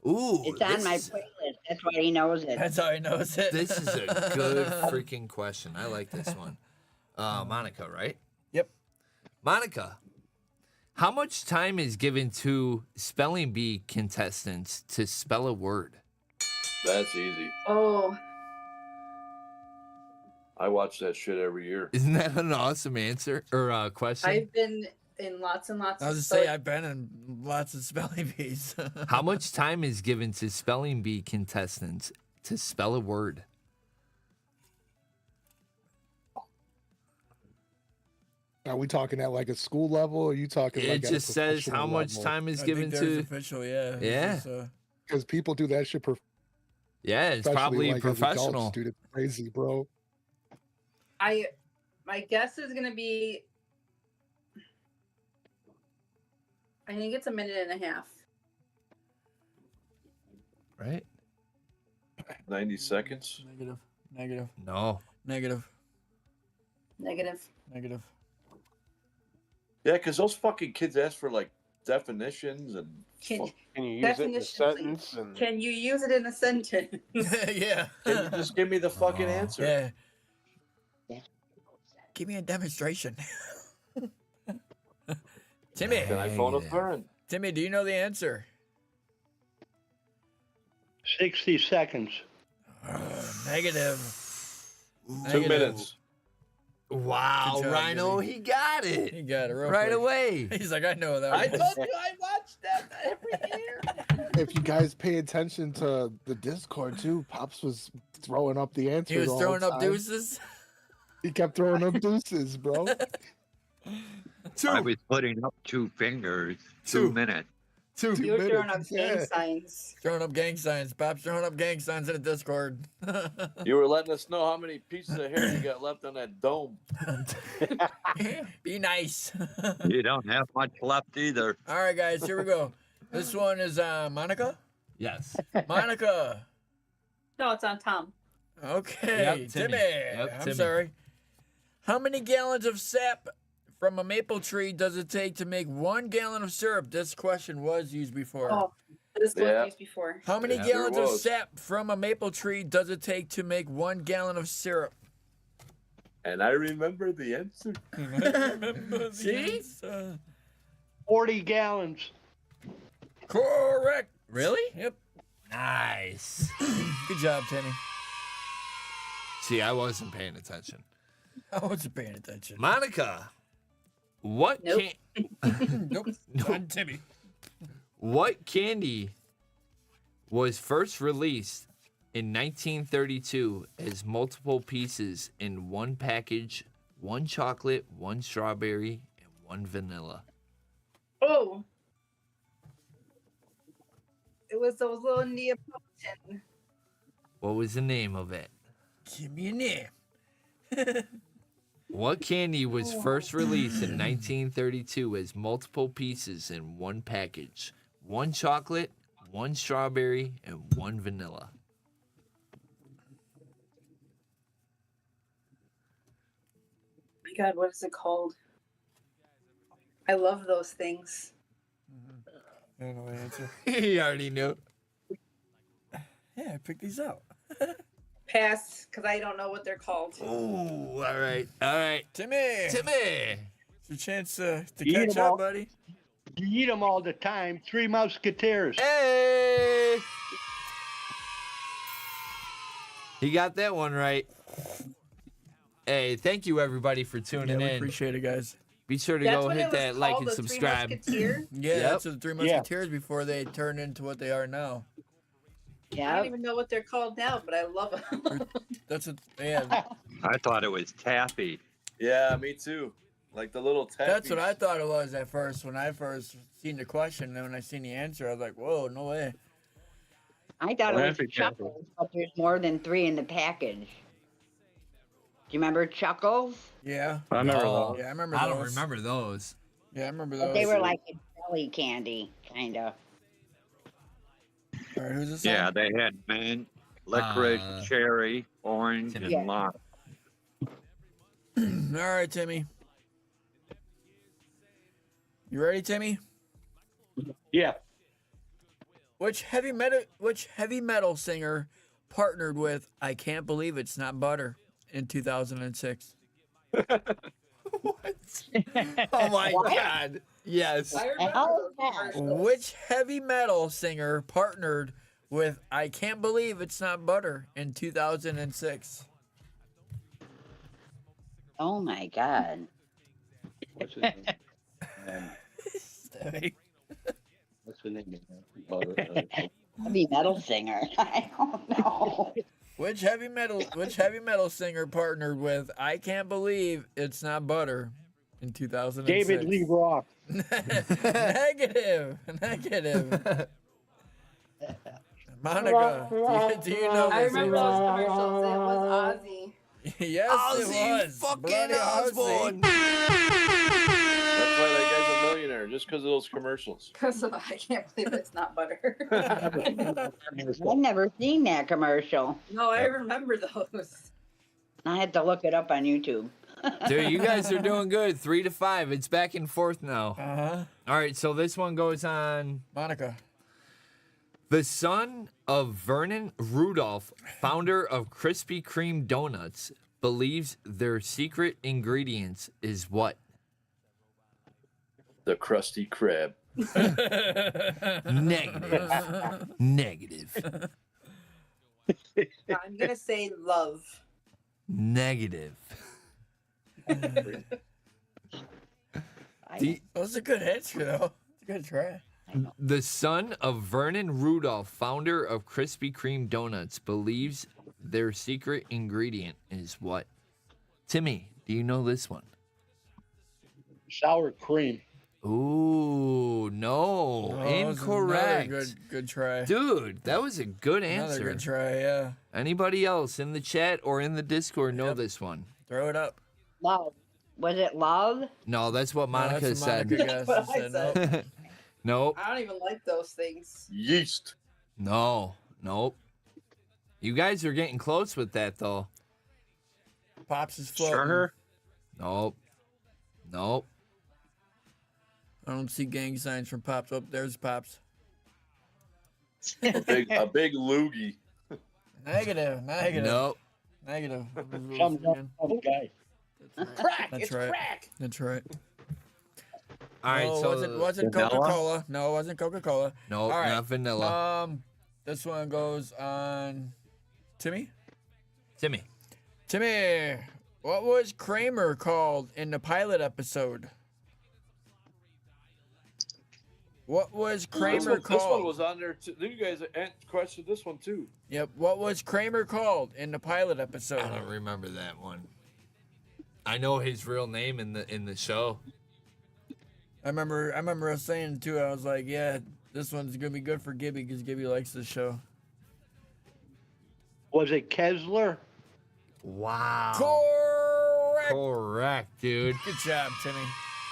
Ooh. It's on my this- playlist. That's why he knows it. That's how he knows it. This is a good freaking question. I like this one. Monica, right? Yep. Monica, how much time is given to spelling bee contestants to spell a word? That's easy. Oh, I watch that shit every year. Isn't that an awesome answer or question? I've been in lots and lots I was of just say I've been in lots of spelling bees. How much time is given to spelling bee contestants to spell a word? Are we talking at like a school level? Or are you talking? It Like just says how much time is given to. official, yeah. Yeah. Because people do that shit. Yeah, it's Especially, probably like, as adults, professional. dude. It's crazy, bro. my guess is gonna be. I think it's a minute and a half. Right? 90 seconds. Negative. Negative. No. Negative. Negative. Negative. Yeah, because those fucking kids ask for like definitions and. Can, Can you use it in a definition, sentence? please. And Can you use it in a sentence? Yeah. Can you just give me the fucking answer? Yeah. Give me a demonstration. Timmy. Can I phone a friend? Timmy, do you know the answer? 60 seconds. Negative. 2 minutes. Wow, Good job, Rhino, Jimmy. he got it. He got it real Right quick. away. He's like, I know that. I one. told you I watched that every year. If you guys pay attention to the Discord too, Pops was throwing up the answer. He was the whole throwing up time. deuces. He kept throwing up deuces, bro. I was putting up 2 fingers. 2 minutes. 2 You're minutes. throwing up yeah. gang signs. Throwing up gang signs. Pop's throwing up gang signs in the Discord. You were letting us know how many pieces of hair you got left on that dome. Be nice. You don't have much left either. All right, guys, here we go. This one is Monica. Yes. Monica. No, it's on Tom. Okay, Yep, Timmy. Timmy. Yep, I'm Timmy. sorry. How many gallons of sap from a maple tree does it take to make 1 gallon of syrup? This question was used before. Oh, this was Yeah. used before. How many Yeah, gallons there of was. sap from a maple tree does it take to make 1 gallon of syrup? And I remember the answer. See? 40 gallons. Correct. Really? Yep. Nice. Good job, Timmy. See, I wasn't paying attention. I wasn't paying attention. Monica, what Nope. Nope. Not Timmy. what candy was first released in 1932 as multiple pieces in one package, 1 chocolate, 1 strawberry, and 1 vanilla? Oh. It was those little Neapolitan. What was the name of it? Give me a name. What candy was first released in 1932 as multiple pieces in one package? 1 chocolate, 1 strawberry, and 1 vanilla. My God, what is it called? I love those things. I don't know the answer. He already knew. Yeah, I picked these out. Pass, because I don't know what they're called. Ooh, all right, all right. Timmy. Timmy. It's your chance to You eat catch 'em up, all. buddy. You eat them all the time. 3 Musketeers. Hey! He got that one right. Hey, thank you everybody for tuning Yeah, we in. appreciate it, guys. Be sure to That's go what hit it was that like called, and the Three subscribe. Musketeers? Yeah, Yep. that's the Three Musketeers before they turned into what they are now. I Yeah. don't even know what they're called now, but I love them. That's what. Yeah, I thought it was taffy. Yeah, me too. Like the little taffy. that's what I thought it was at first when I first seen the question. And when I seen the answer, I was like, "Whoa, no way!" I thought it was Traffic taffy. Chuckles, but there's more than 3 in the package. Do you remember Chuckles? Yeah, I remember Oh, that. yeah, I remember. I those. don't remember those. Yeah, I remember But those. they were like a jelly candy, kind of. All right, who's this? Yeah, they had mint, licorice, cherry, orange, and Yeah. lime. All right, Timmy. You ready, Timmy? Yeah. Which heavy metal singer partnered with "I Can't Believe It's Not Butter" in 2006? Oh my God. Yes. I remember Hell those yeah. commercials. Which heavy metal singer partnered with "I Can't Believe It's Not Butter" in 2006? Oh my God. What's his name? Stevie. What's the name of that? Heavy metal singer. I don't know. Which heavy metal singer partnered with "I Can't Believe It's Not Butter" in 2006? David Lee Roth. Negative. Monica, do you know I this remember one? those commercials. It was Ozzy. Yes, Ozzy it was. fucking Bloody Osbourne. That's why that guy's a millionaire, just because of those commercials. Because I can't believe it's not butter. I've never seen that commercial. No, I remember those. I had to look it up on YouTube. Dude, you guys are doing good. 3-5. It's back and forth now. Uh-huh. All right, so this one goes on. Monica. The son of Vernon Rudolph, founder of Krispy Kreme Donuts, believes their secret ingredients is what? The Krusty Krab. Negative. I'm going to say love. Negative. That was a good answer, though. It's a good try. The son of Vernon Rudolph, founder of Krispy Kreme Donuts, believes their secret ingredient is what? Timmy, do you know this one? Sour cream. Ooh, no. Oh, that was another Incorrect. Good try. Dude, that was a good Another answer. good try, yeah. Anybody else in the chat or in the Discord know this one? Throw it up. Love. Was it love? No, that's what No, Monica that's what said. Monica guessed. That's She what I said said. nope. Nope. I don't even like those things. Yeast. No. Nope. You guys are getting close with that though. Pops is floating. Sugar? Nope. Nope. I don't see gang signs from Pops. Oh, there's Pops. A big loogie. Negative. Nope. Negative. Some guy. Crack! That's It's right. crack! That's right. All right, no, so it wasn't vanilla? Coca-Cola. No, it wasn't Coca-Cola. nope, All right. not vanilla. This one goes on Timmy. Timmy. Timmy, what was Kramer called in the pilot episode? What was Kramer This one called? was on there too. You guys questioned this one too. Yep. What was Kramer called in the pilot episode? I don't remember that one. I know his real name in the show. I remember us saying too. I was like, yeah, this one's gonna be good for Gibby because Gibby likes this show. Was it Kessler? Wow. Correct. Dude. Good job, Timmy.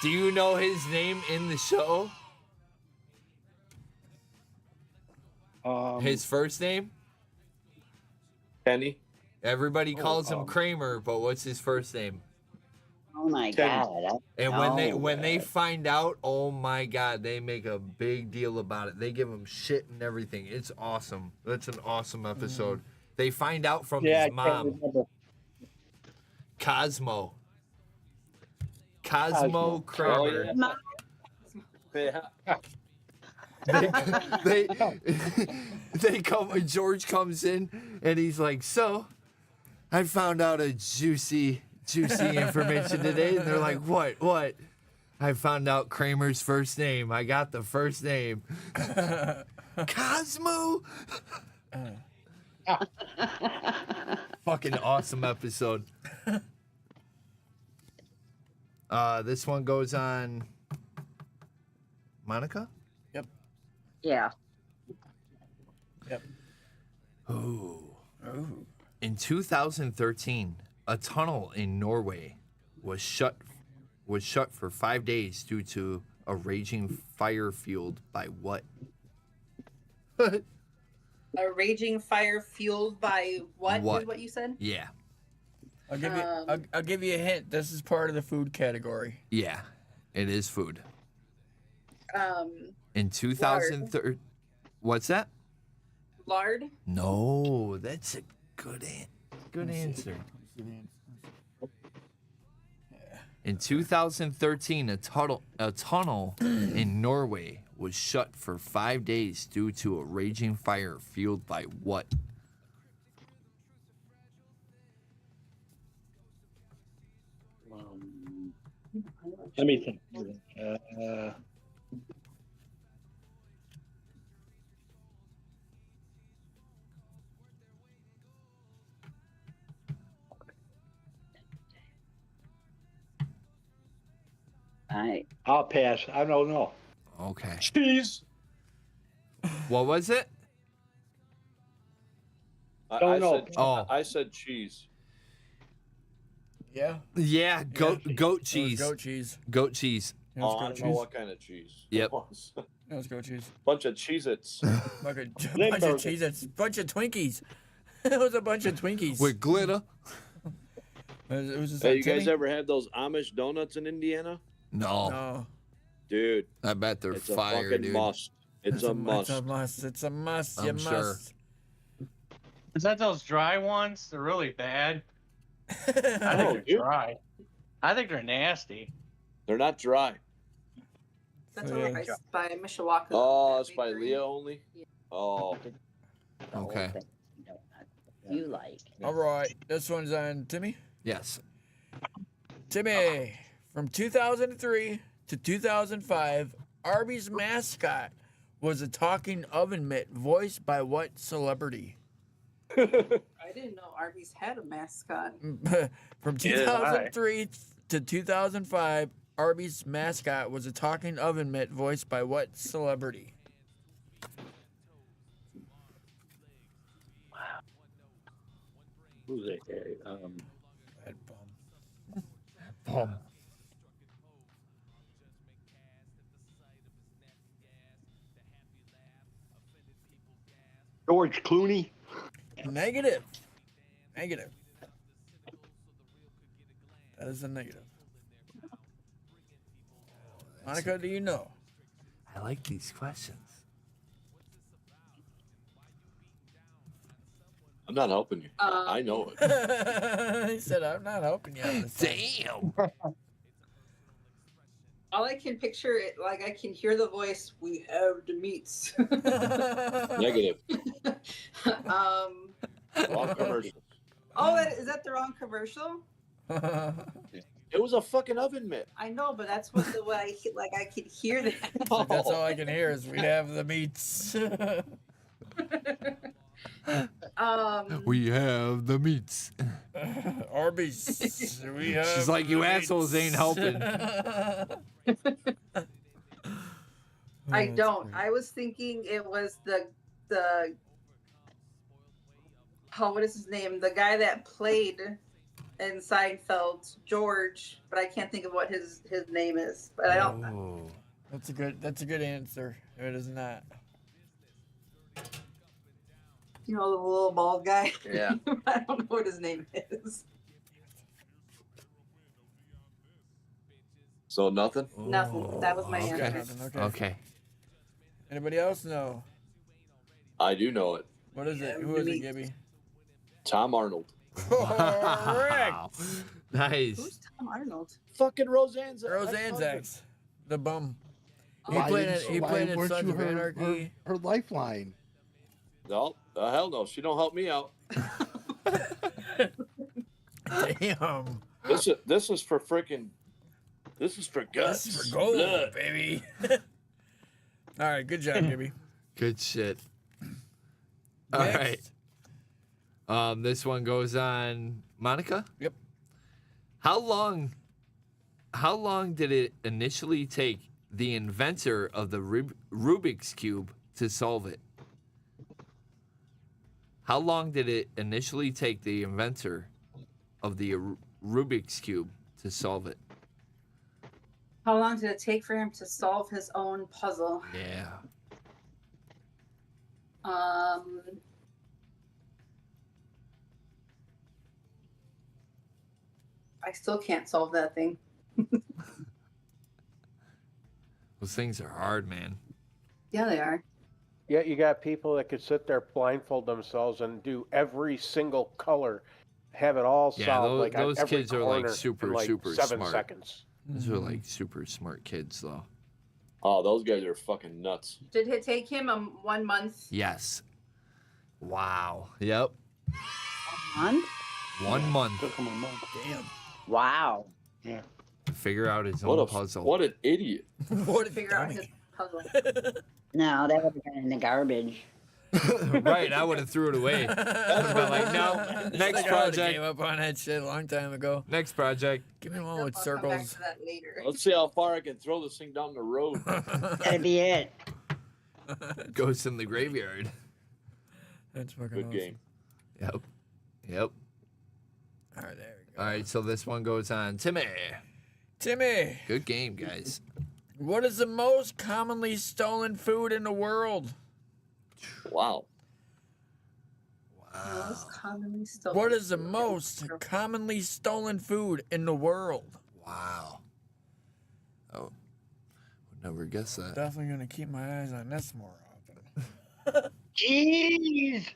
Do you know his name in the show? His first name? Kenny. Everybody calls him Kramer, but what's his first name? Oh my Teddy. God. And when they find out, oh my God, they make a big deal about it. They give him shit and everything. It's awesome. That's an awesome episode. They find out from Yeah, I his can't mom, remember. Cosmo Cosmo. Kramer. Oh, yeah. They come. George comes in and he's like, "So, I found out a juicy information today." And they're like, "What? What?" I found out Kramer's first name. I got the first name. Cosmo. Fucking awesome episode. This one goes on Monica? Yep. Yeah. Yep. Ooh. Ooh. In 2013, a tunnel in Norway was shut for 5 days due to a raging fire fueled by what? A raging fire fueled by what? What? Is what you said? Yeah. I'll give you a hint. This is part of the food category. Yeah. It is food. In Lard. 2013. What's that? Lard. No, that's a good answer. In 2013, a tunnel in Norway was shut for 5 days due to a raging fire fueled by what? Let me think. I'll pass. I don't know. Okay. Cheese. What was it? Don't know. I said cheese. Yeah. Yeah, goat cheese. Goat cheese. Goat cheese. It was I goat don't cheese. know what kind of cheese. Yep. It was goat cheese. Bunch of Cheez-Its. Bunch of Cheez-Its. Bunch of Twinkies. It was a bunch of Twinkies. With glitter. It was just Hey, like, you guys Timmy? ever had those Amish donuts in Indiana? No. No. Dude, I bet they're it's fire, a fucking dude. must. It's a must. It's a must. It's a must. I'm You sure. must. Is that those dry ones? They're really bad. I think No, they're dude. dry. I think they're nasty. They're not dry. That's Yeah. over by Mishawaka. Oh, That it's by bakery. Leah only? Yeah. Oh. Okay. You like. All right. This one's on Timmy. Yes. Timmy, from 2003 to 2005, Arby's mascot was a talking oven mitt voiced by what celebrity? I didn't know Arby's had a mascot. From Yeah, 2003 to 2005, Arby's mascot was a talking oven mitt voiced by what celebrity? Who's it? Bad bum. George Clooney. Negative. Negative. That is a negative. Monica, do you know? I like these questions. I'm not helping you. I know it. He said, I'm not helping you. on this one." Damn. All I can picture it, like I can hear the voice. We have the meats. Negative. um. Wrong commercial. Oh, is that the wrong commercial? It was a fucking oven mitt. I know, but that's what the way I could hear that. So that's all I can hear is we have the meats. We have the meats. Arby's. We have She's like, the you meats." assholes ain't helping. I don't. I was thinking it was the what is his name? The guy that played in Seinfeld, George, but I can't think of what his name is. But I don't. Oh. That's a good answer. It is not. You know, the little bald guy. Yeah. I don't know what his name is. So nothing? Nothing. That was my Okay. answer. Okay. Anybody else know? I do know it. What is it? Who is it, Gibby? Tom Arnold. Wow. Nice. Who's Tom Arnold? Fucking Roseanne's Roseanne's ex. The bum. He Why played didn't it. you- He why played in weren't Sons you of her- Anarchy. Her lifeline. No, hell no. She don't help me out. Damn. This is for freaking. This is for guts. This is for gold, blood. baby. All right, good job, Gibby. Good shit. All right. This one goes on Monica. Yep. How long did it initially take the inventor of the Rubik's Cube to solve it? How long did it initially take the inventor of the Rubik's Cube to solve it? How long did it take for him to solve his own puzzle? Yeah. I still can't solve that thing. Those things are hard, man. Yeah, they are. Yeah, you got people that could sit there, blindfold themselves, and do every single color, have it all Yeah, solved those, like on those every kids are like corner super, in like super 7 smart. seconds. Those are like super smart kids, though. Oh, those guys are fucking nuts. Did it take him 1 month? Yes. Wow. Yep. A month? 1 month Took him a month. Damn. Wow. Yeah. to figure out his What own a puzzle. what an idiot. What a Figure out dummy. his puzzle. No, that would have been in the garbage. Right, I would have threw it away. I'd have been like, no, next Like, I would've project. gave up on that shit a long time ago. Next project. Give me one with I'll come back circles. to that later. Let's see how far I can throw this thing down the road. That'd be it. Ghost in the graveyard. That's fucking Good awesome. game. Yep. Yep. All right, there we go. All right, so this one goes on Timmy. Timmy, Good game, guys. what is the most commonly stolen food in the world? Wow. Most commonly stolen. What is the most commonly stolen food in the world? Wow. Oh, would never guess that. Definitely gonna keep my eyes on this more often. Jeez.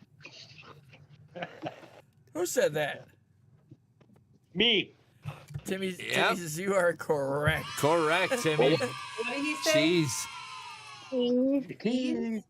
Who said that? Me. Timmy, Yep. Timmy says you are correct. Correct, Timmy. What did he say? Cheese. Cheese.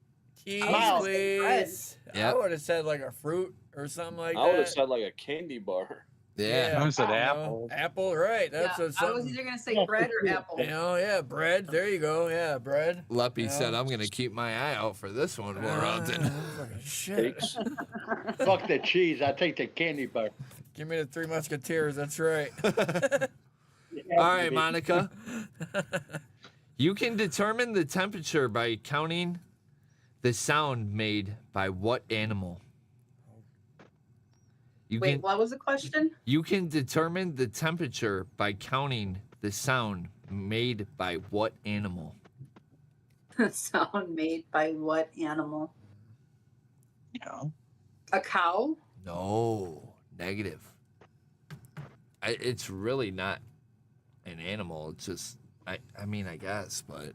Cheese, Wow. please. I Yep. would have said like a fruit or something like I would have that. said like a candy bar. Yeah. I said you know, apple. Apple, right? That's Yeah, what's I was either gonna say bread or apple. You know, yeah, bread. There you go. Yeah, bread. Leppy Yeah. said, I'm going to keep my eye out for this one more often. Fucking shit. Cakes. Fuck the cheese. I take the candy bar. Give me the Three Musketeers. That's right. All right, Monica. You can determine the temperature by counting the sound made by what animal? Wait, what was the question? You can determine the temperature by counting the sound made by what animal? Sound made by what animal? A cow? No, negative. It's really not an animal. It's just, I mean, I guess, but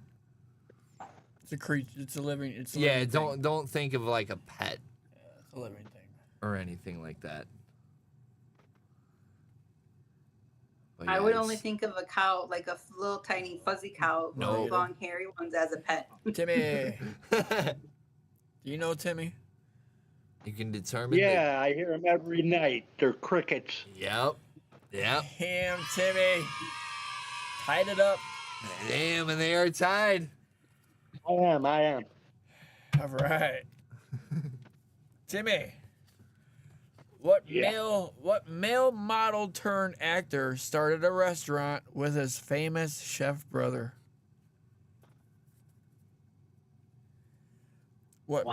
It's a creature. It's a living. It's a yeah, living thing. don't think of like a pet It's a living thing. or anything like that. But I yeah, would it's- only think of a cow, like a little tiny fuzzy cow, No. with long hairy ones as a pet. Timmy, do you know Timmy? You can determine. Yeah, I hear them every night. They're crickets. Yep. Yep. Damn, Timmy. Tied it up. Damn, and they are tied. I am. All right. Timmy. What male model turned actor started a restaurant with his famous chef brother? What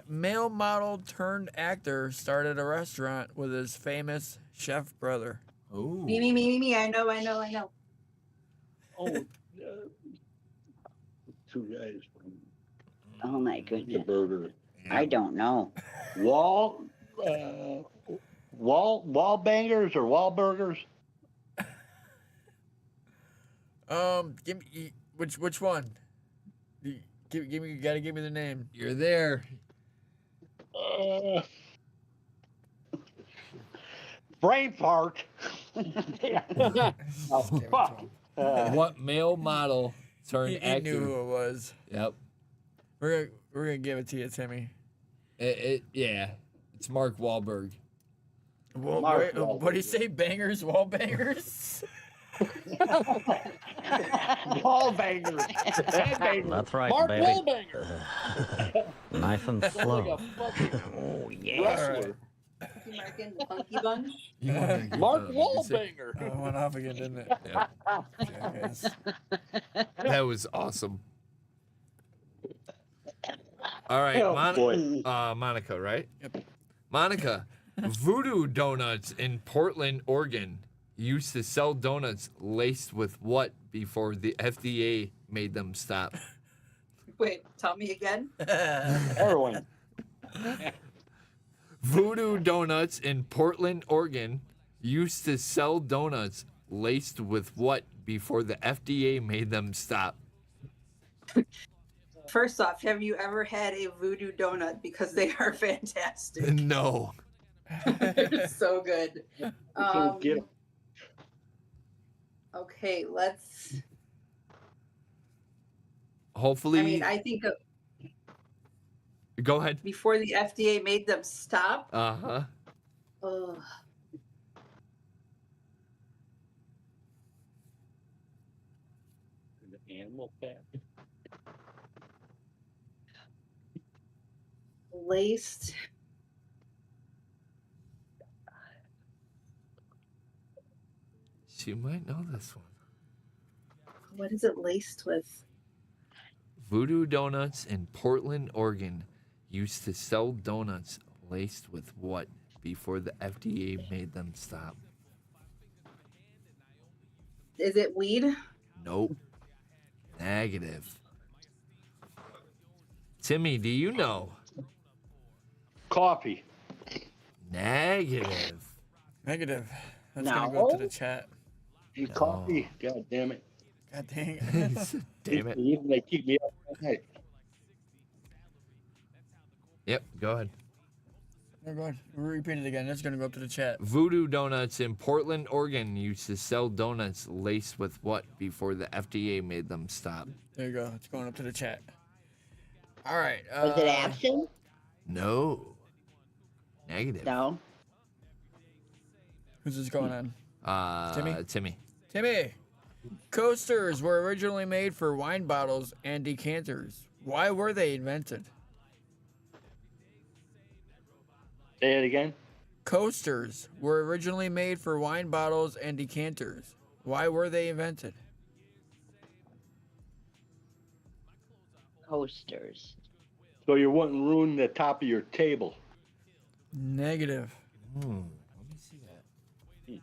male model turned actor started a restaurant with his famous chef brother? Ooh. Me. I know. Oh, two guys. Oh my The goodness. burger. I don't know. Wall bangers or wall burgers? Give me which one? Give me. You gotta give me the name. You're there. Brain fart. Oh, fuck. What male model turned He actor? knew who it was. Yep. We're gonna give it to you, Timmy. Yeah. It's Mark Wahlberg. Well, Mark what do you say? Bangers, wall bangers. Ball bangers. Headbangers. That's right, Mark baby. Wahlbanger. Nice and Like slow. a fucking Oh, yeah. wrestler. Mark in the Funky Bunch. You wanna give Mark the music? Wahlbanger. Oh, went off again, didn't it? Yep. Jackass. That was awesome. All right, Oh, boy. Monica, right? Yep. Monica, Voodoo Donuts in Portland, Oregon used to sell donuts laced with what before the FDA made them stop? Wait, tell me again. Heroin. Voodoo Donuts in Portland, Oregon used to sell donuts laced with what before the FDA made them stop? First off, have you ever had a voodoo donut? Because they are fantastic. No. They're so good. Get 'em. Okay, let's. Hopefully, I mean, I think go ahead. before the FDA made them stop. Uh-huh. Ugh. The animal fat. Laced. She might know this one. What is it laced with? Voodoo Donuts in Portland, Oregon used to sell donuts laced with what before the FDA made them stop? Is it weed? Nope. Negative. Timmy, do you know? Coffee. Negative. Negative. That's gonna go to the No. chat. And coffee. God damn it. God dang it. Damn it. Even they keep me up at night. Yep, go ahead. No, go ahead. Repeat it again. That's gonna go up to the chat. Voodoo Donuts in Portland, Oregon used to sell donuts laced with what before the FDA made them stop? There you go. It's going up to the chat. All right. Was it absent? No. Negative. No. Who's this going on? Timmy? Timmy. Timmy. Coasters were originally made for wine bottles and decanters. Why were they invented? Say it again. Coasters were originally made for wine bottles and decanters. Why were they invented? Coasters. So you wouldn't ruin the top of your table. Negative. Let me see that.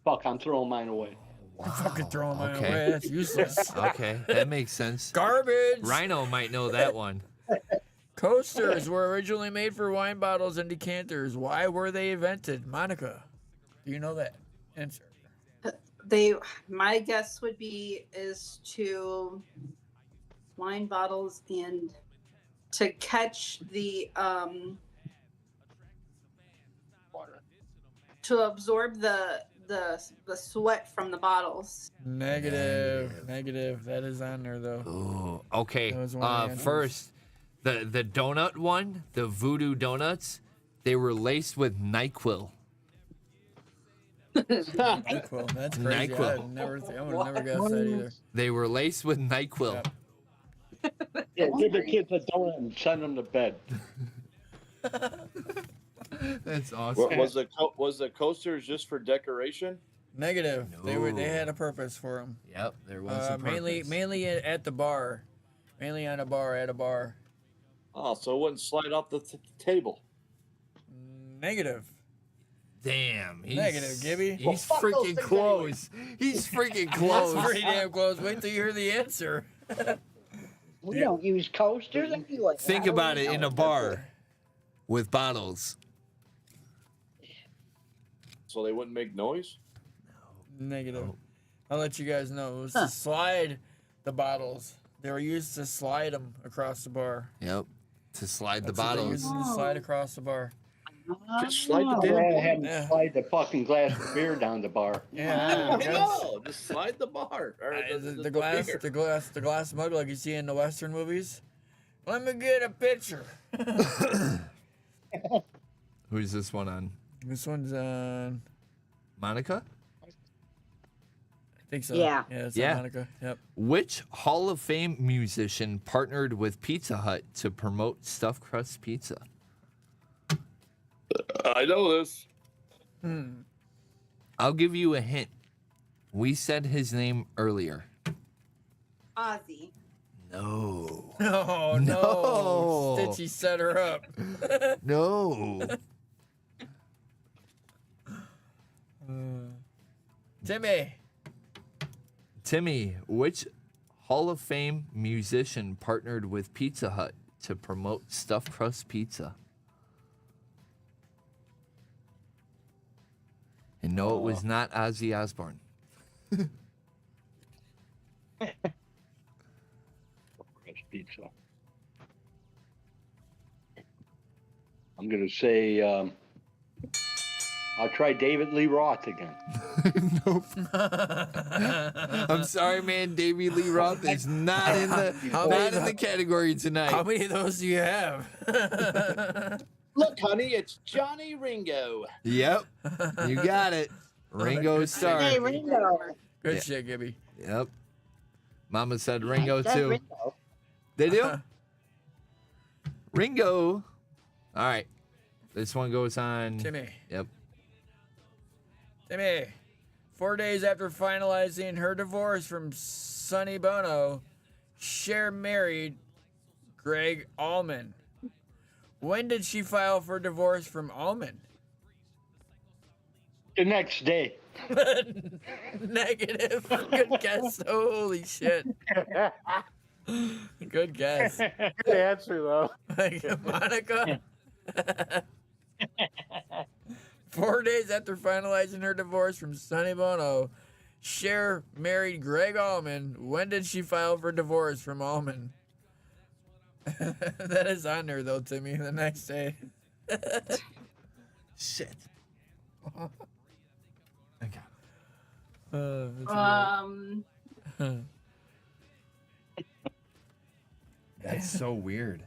Fuck, I'm throwing mine away. I'm fucking throwing mine Okay. away. That's useless. Okay, that makes sense. Garbage. Rhino might know that one. Coasters were originally made for wine bottles and decanters. Why were they invented? Monica, do you know that answer? My guess would be is to wine bottles and to catch the to absorb the sweat from the bottles. Negative. Negative. That is on there though. Oh, okay. That was one of the answers. First, the donut one, the Voodoo Donuts, they were laced with NyQuil. NyQuil. That's crazy. NyQuil. I would never guessed that either. They were laced with NyQuil. Yep. Yeah, give the kids a donut and send them to bed. That's awesome. Was the coasters just for decoration? Negative. No. They had a purpose for them. Yep, there was a mainly purpose. at the bar, mainly on a bar at a bar. Oh, so it wouldn't slide off the table. Negative. Damn. He's, Negative, Gibby. He's Well, fuck those freaking things close. He's freaking close. That's pretty damn close. Wait till you hear the answer. We don't use coasters. Anyway. Think about it in a bar with bottles. So they wouldn't make noise? Negative. I'll let you guys know. It was to slide the bottles. They were used to slide them across the bar. Yep. To slide That's the what they bottles. used them to slide across the bar. Just slide the I'd damn rather bar. have them Yeah. slide the fucking glass of beer down the bar. Yeah. No, just slide the bar. Or The glass, beer. the glass mug like you see in the Western movies. Let me get a picture. Who's this one on? This one's on. Monica? think so. Yeah. Yeah, it's Yeah. Monica. Yep. Which Hall of Fame musician partnered with Pizza Hut to promote stuffed crust pizza? I know this. I'll give you a hint. We said his name earlier. Ozzy. No. Oh, no. No. Stitchy set her up. No. Timmy, which Hall of Fame musician partnered with Pizza Hut to promote stuffed crust pizza? And no, it was not Ozzy Osbourne. Pizza. I'm gonna say I'll try David Lee Roth again. Nope. I'm sorry, man. Davey Lee Roth is not in the category tonight. How many of those do you have? Look, honey, it's Johnny Ringo. Yep, you got it. Ringo Starr. Hey, Ringo. Good shit, Gibby. Yep. Mama said Ringo That's too. Ringo. They do. Ringo. All right. This one goes on. Timmy. Yep. Timmy. 4 days after finalizing her divorce from Sonny Bono, Cher married Greg Allman. When did she file for divorce from Allman? The next day. Negative. Good guess. Holy shit. Good guess. Good answer, though. Monica? 4 days after finalizing her divorce from Sonny Bono, Cher married Greg Allman. When did she file for divorce from Allman? That is on there, though, Timmy, the next day. Shit. I got That's so weird.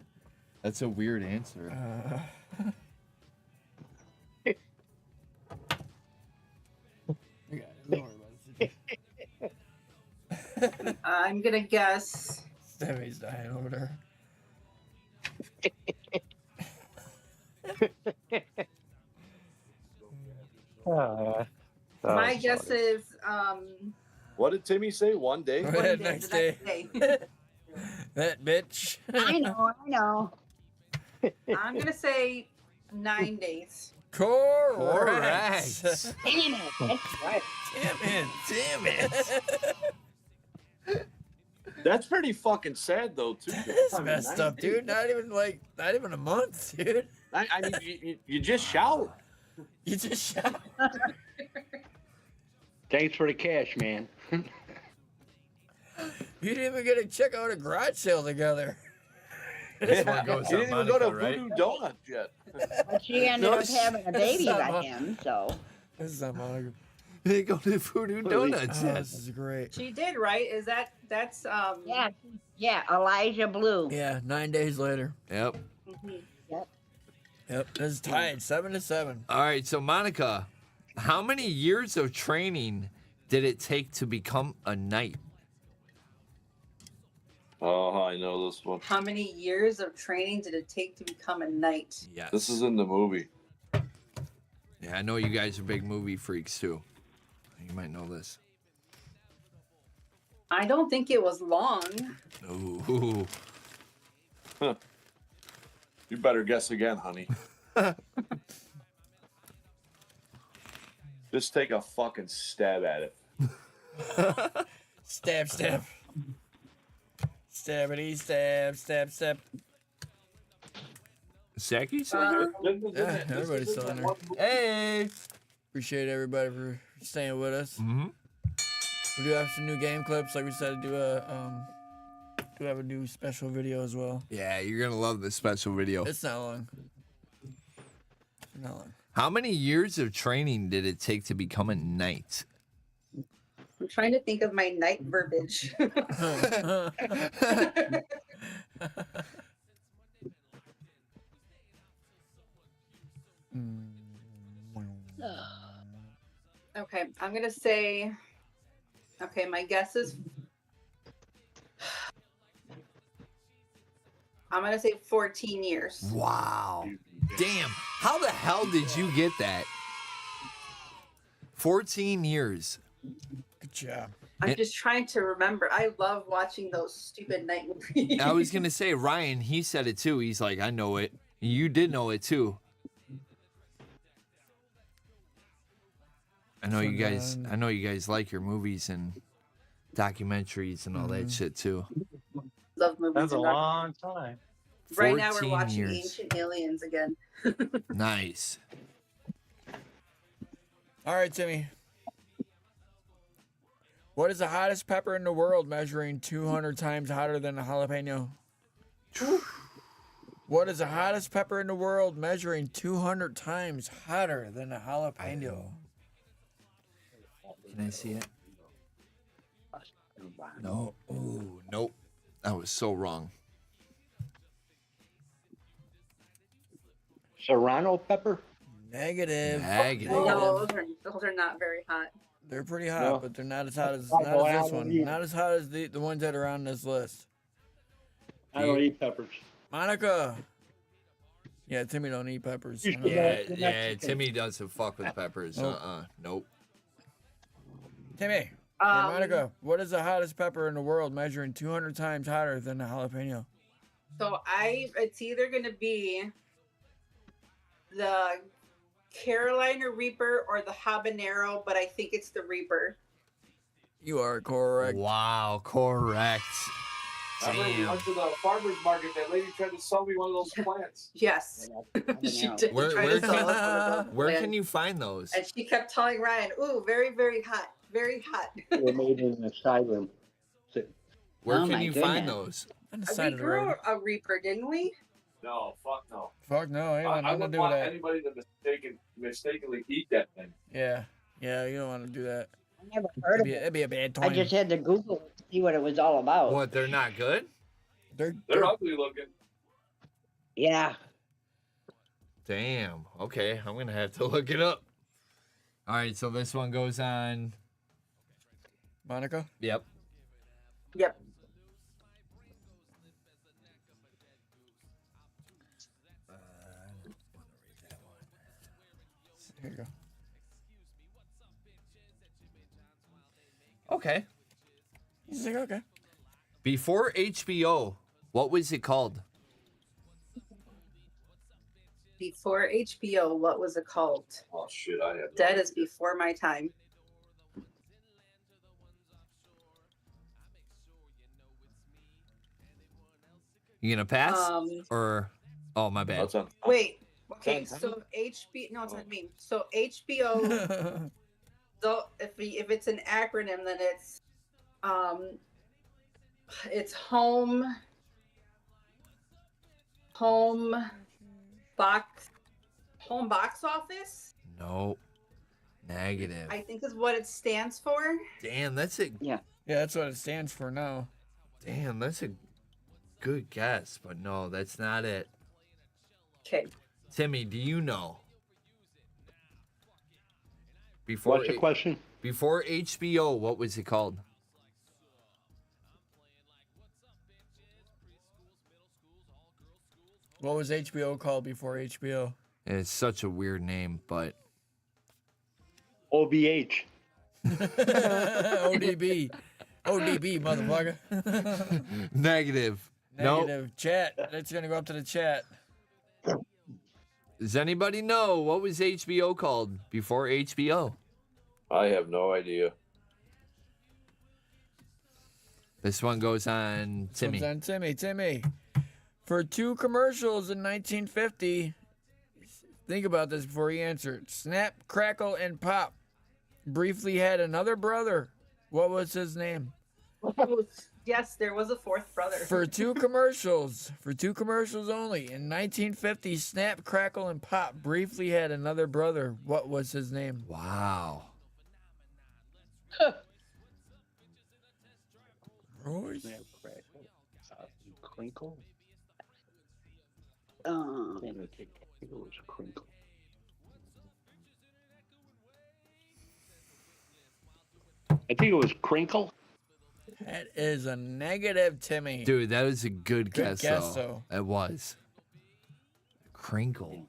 That's a weird answer. I'm gonna guess. Stemmy's dying over there. My guess is What did Timmy say? One day? Go ahead, next day. That bitch. I know. I'm gonna say 9 days. Correct. Damn it. That's right. Damn it. That's pretty fucking sad, though, too. It's messed up, dude. Not even a month, dude. I mean, you just showered. You just shot. Thanks for the cash, man. You didn't even get to check out a garage sale together. This one goes You on didn't even go to Monica, right? Voodoo Donuts yet. But she ended up having a baby by him, so. This is not Monica. They go to Voodoo Donuts. Oh, Yes. this is great. She did, right? That's Yeah, Elijah Blue. Yeah, 9 days later. Yep. Yep, this is tied 7-7. All right, so Monica, how many years of training did it take to become a knight? Oh, I know this one. How many years of training did it take to become a knight? Yes. This is in the movie. Yeah, I know you guys are big movie freaks too. You might know this. I don't think it was long. Ooh. Huh. You better guess again, honey. Just take a fucking stab at it. Stab. Stabbity, stab. Saki? Yeah, everybody's still in there. Hey! Appreciate everybody for staying with us. Mm-hmm. We do have some new game clips, like we said. Do have a new special video as well. Yeah, you're gonna love this special video. It's not long. Not long. How many years of training did it take to become a knight? I'm trying to think of my knight verbiage. Okay, I'm gonna say Okay, my guess is I'm gonna say 14 years. Wow. Damn. How the hell did you get that? 14 years. Good job. I'm just trying to remember. I love watching those stupid night movies. I was going to say, Ryan, he said it too. He's like, I know it. You did know it too. I know you guys like your movies and documentaries and all that shit too. Love movies. That's a long time. Right now we're 14 watching years. Ancient Aliens again. Nice. All right, Timmy. What is the hottest pepper in the world, measuring 200 times hotter than a jalapeno? What is the hottest pepper in the world, measuring 200 times hotter than a jalapeno? Can I see it? No. Ooh, nope. That was so wrong. Serrano pepper? Negative. No, those are not very hot. They're pretty hot, No. but they're not as hot as I this don't one. eat- Not as hot as the ones that are on this list. I don't eat peppers. Monica. Yeah, Timmy don't eat peppers. You I know should- that. Yeah, Timmy doesn't fuck with peppers. Nope. Nope. Timmy. Hey, Monica, what is the hottest pepper in the world, measuring 200 times hotter than a jalapeno? So it's either gonna be the Carolina Reaper or the habanero, but I think it's the Reaper. You are correct. Wow, correct. I remember we went to the farmer's market. That lady tried to sell me one of those plants. Yes. She did Where try to sell us one of those Where can plants. you find those? And she kept telling Ryan, "Ooh, very, very hot, very hot." They're made in the asylum. Where Oh can my you goodness. find those? On the We side of the grew road. a Reaper, didn't we? No, fuck no. Fuck no, I ain't I want nothing to wouldn't do with want that. anybody to mistakenly eat that thing. Yeah, you don't want to do that. I never heard of it. It'd be a bad I time. just had to Google it to see what it was all about. What? They're not good? They're ugly looking. Yeah. Damn. Okay, I'm gonna have to look it up. All right, so this one goes on. Monica? Yep. Yep. Here you go. Okay. He's like, okay. Before HBO, what was it called? Before HBO, what was it called? Oh shit, I have. That is before my time. You gonna pass? Or oh my bad. That's on. Wait. Okay, Ten, so HBO. No, it's not me. So HBO. So if it's an acronym, then it's home box office. No. Negative. I think is what it stands for. Damn, that's a Yeah. Yeah, that's what it stands for now. damn, that's a good guess, but no, that's not it. Okay. Timmy, do you know? Before What's the question? Before HBO, what was it called? What was HBO called before HBO? It's such a weird name, but OVH. ODB. ODB, motherfucker. negative. Nope. Negative. Chat. That's going to go up to the chat. Does anybody know what was HBO called before HBO? I have no idea. This one goes on Timmy. Comes on Timmy. Timmy. For 2 commercials in 1950, think about this before you answer it. Snap, Crackle, and Pop briefly had another brother. What was his name? Yes, there was a fourth brother. For 2 commercials only. In 1950, Snap, Crackle, and Pop briefly had another brother. What was his name? Wow. Royce? Crinkle. It was crinkle. I think it was Crinkle. That is a negative, Timmy. Dude, that was a good Good guess, guess, though. though. It was. Crinkle.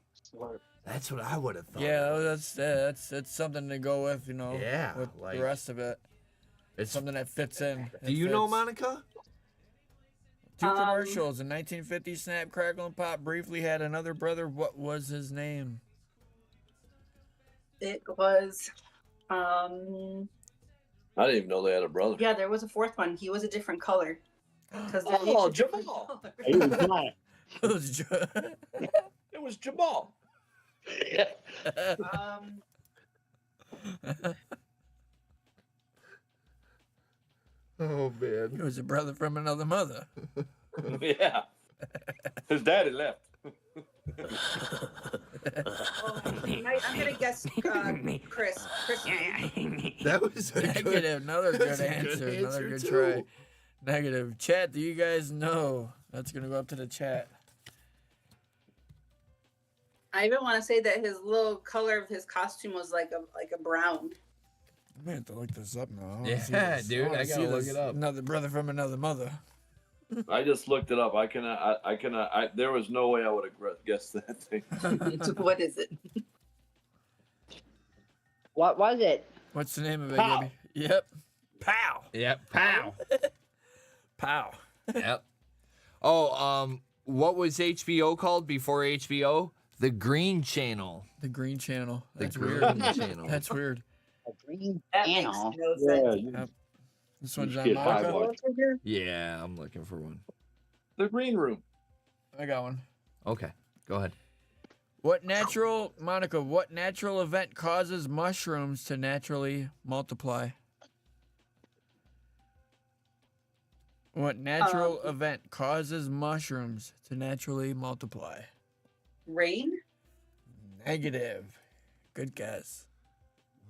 That's what I would have thought. Yeah, that's something to go with, you know. Yeah, With like- the rest of it. It's something that fits in. Do you know, Monica? Two commercials. In 1950, Snap, Crackle, and Pop briefly had another brother. What was his name? It was, I didn't even know they had a brother. yeah, there was a fourth one. He was a different color. Because Oh, Jamal. He was black. It was It was Jamal. Oh man. He was a brother from another mother. Yeah. His daddy left. I'm gonna guess Chris. That was a Negative. good, Another good that's a answer. good Another answer, good too. try. Negative. Chat, do you guys know? That's gonna go up to the chat. I even want to say that his little color of his costume was like a brown. I'm gonna have to look this up now. I wanna Yeah, see this. dude, wanna I see gotta look this. it up. Another brother from another mother. I just looked it up. I cannot. There was no way I would have guessed that thing. What is it? What was it? What's the name of it, Pow. Gibby? Yep. Pow. Yep. Pow. Pow. Yep. Oh, what was HBO called before HBO? The Green Channel. The Green Channel. The That's Green weird. Channel. That's weird. A green That makes channel. no Yeah, sense. Yep. This one's you on get high Monica. watch. Yeah, I'm looking for one. The green room. I got one. Okay, go ahead. What natural event causes mushrooms to naturally multiply? What natural event causes mushrooms to naturally multiply? Rain? Negative. Good guess.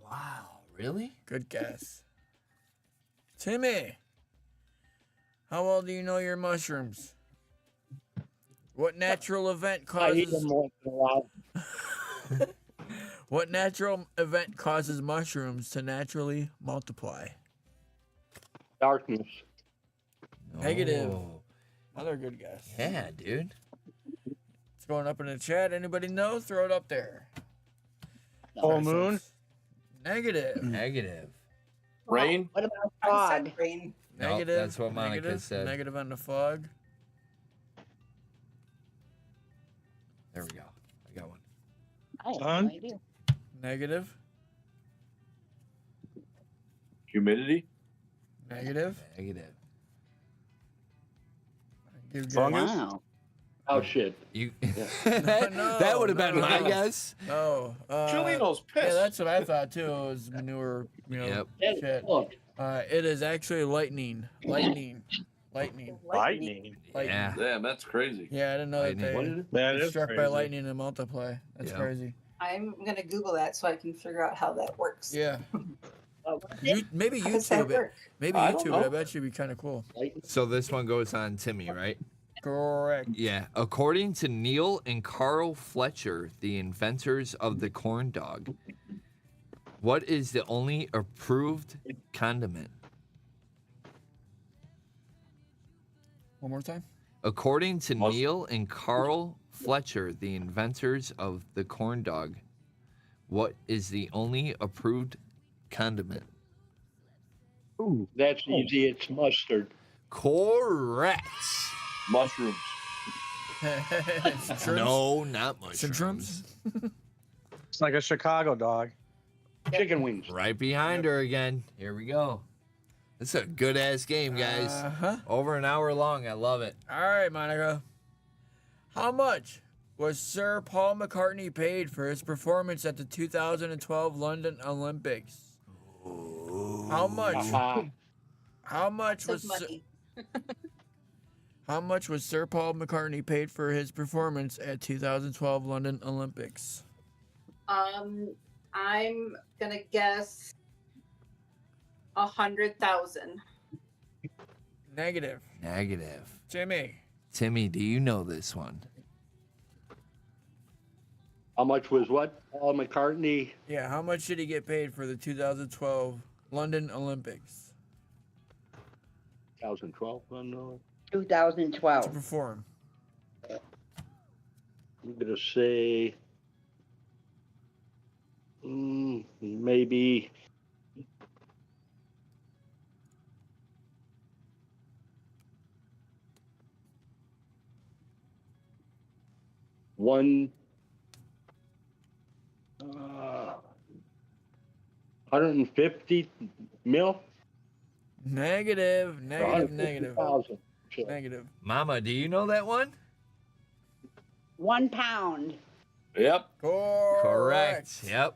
Wow, really? Good guess. Timmy, how well do you know your mushrooms? What natural event I eat causes them once in a while. What natural event causes mushrooms to naturally multiply? Darkness. Negative. Oh, Another good guess. yeah, dude. It's going up in the chat. Anybody know? Throw it up there. Full moon. Negative. Negative. Rain. What about I fog? said rain. No, Negative. that's what Monica negative, said. Negative on the fog. There we go. I got one. I have Sun? no idea. Negative. Humidity. Negative. Negative. Give guys- Fungus? Wow. Oh shit. You. No, that would have been no, my no. guess. Oh. Chilino's Yeah, pissed. that's what I thought too. It was manure. You know. Yep. That- Shit. Look, It is actually lightning. Lightning. lightning. Yeah. Damn, that's crazy. Yeah, I didn't know Lightning. that What they is it? That get is struck by crazy. lightning and multiply. That's Yeah. crazy. I'm gonna Google that so I can figure out how that works. Yeah. What was it? Maybe How does that YouTube it. work? Maybe I don't YouTube it. I know. bet you it'd be kind of cool. So this one goes on Timmy, right? Correct. Yeah. According to Neil and Carl Fletcher, the inventors of the corn dog, what is the only approved condiment? One more time. According to Must- Neil and Carl Fletcher, the inventors of the corn dog, what is the only approved condiment? Ooh, that's easy. It's mustard. Correct. Mushrooms. Shrooms? No, not mushrooms. Shrooms? It's like a Chicago dog. Chicken wings. Right behind her again. Here we go. This is a good ass game, guys. Uh-huh. Over an hour long. I love it. All right, Monica. How much was Sir Paul McCartney paid for his performance at the 2012 London Olympics? How much? How much Says was money. How much was Sir Paul McCartney paid for his performance at 2012 London Olympics? I'm gonna guess 100,000. Negative. Negative. Jimmy. Timmy, do you know this one? How much was what? Paul McCartney. Yeah, how much did he get paid for the 2012 London Olympics 2012, no. 2012. to perform? I'm gonna say maybe one 150 mil. Negative. Negative. Negative. 150,000. Negative. Mama, do you know that one? 1 pound. Yep. Correct. Yep.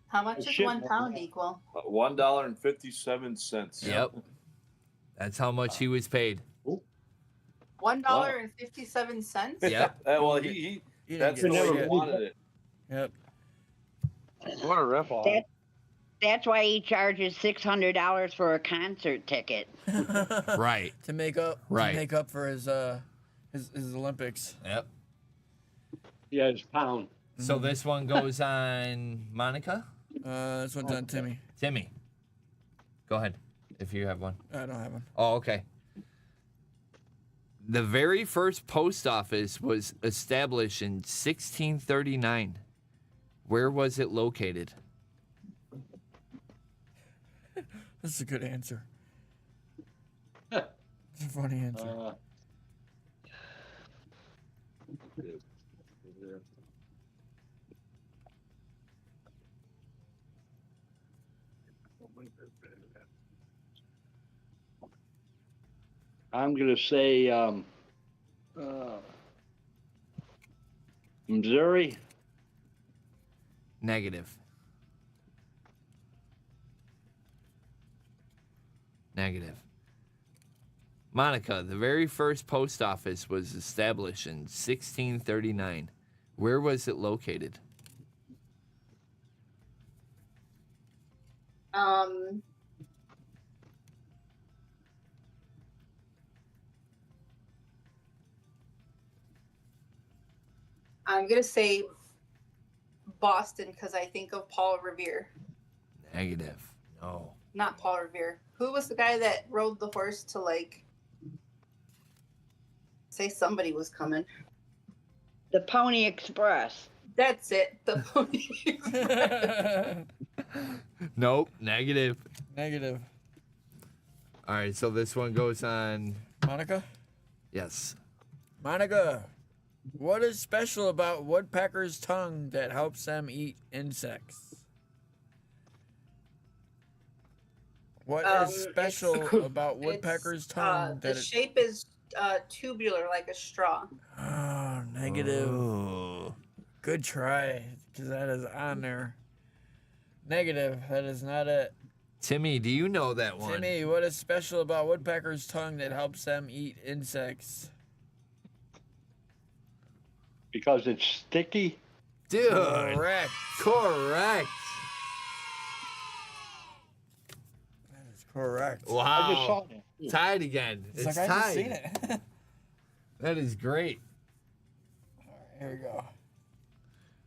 How much Oh, does shit, 1 man. pound equal? $1.57. Yep. That's how much he was paid. $1.57. Yep. Well, You didn't that's get the way shit. he wanted it. Yep. What a ripoff. That's why he charges $600 for a concert ticket. Right. To make up. Right. To make up for his Olympics. Yep. Yeah, it's pound. So this one goes on Monica? This one's on Timmy. Timmy. Go ahead if you have one. I don't have one. Oh, okay. The very first post office was established in 1639. Where was it located? This is a good answer. It's a funny answer. I'm gonna say Missouri. Negative. Negative. Monica, the very first post office was established in 1639. Where was it located? I'm gonna say Boston because I think of Paul Revere. Negative. No. Not Paul Revere. Who was the guy that rode the horse to say somebody was coming? The Pony Express. That's it. The Pony Express. Nope. Negative. Negative. All right, so this one goes on. Monica? Yes. Monica, what is special about woodpecker's tongue that helps them eat insects? What is special about woodpecker's tongue The shape is tubular like a straw. Oh, negative. Oh. Good try, because that is on there. Negative. That is not it. Timmy, do you know that one? Timmy, what is special about woodpecker's tongue that helps them eat insects? Because it's sticky. Dude. Correct. Correct. That is correct. Wow. I just saw that. Tied again. It's like tied. I just seen it. That is great. Here we go.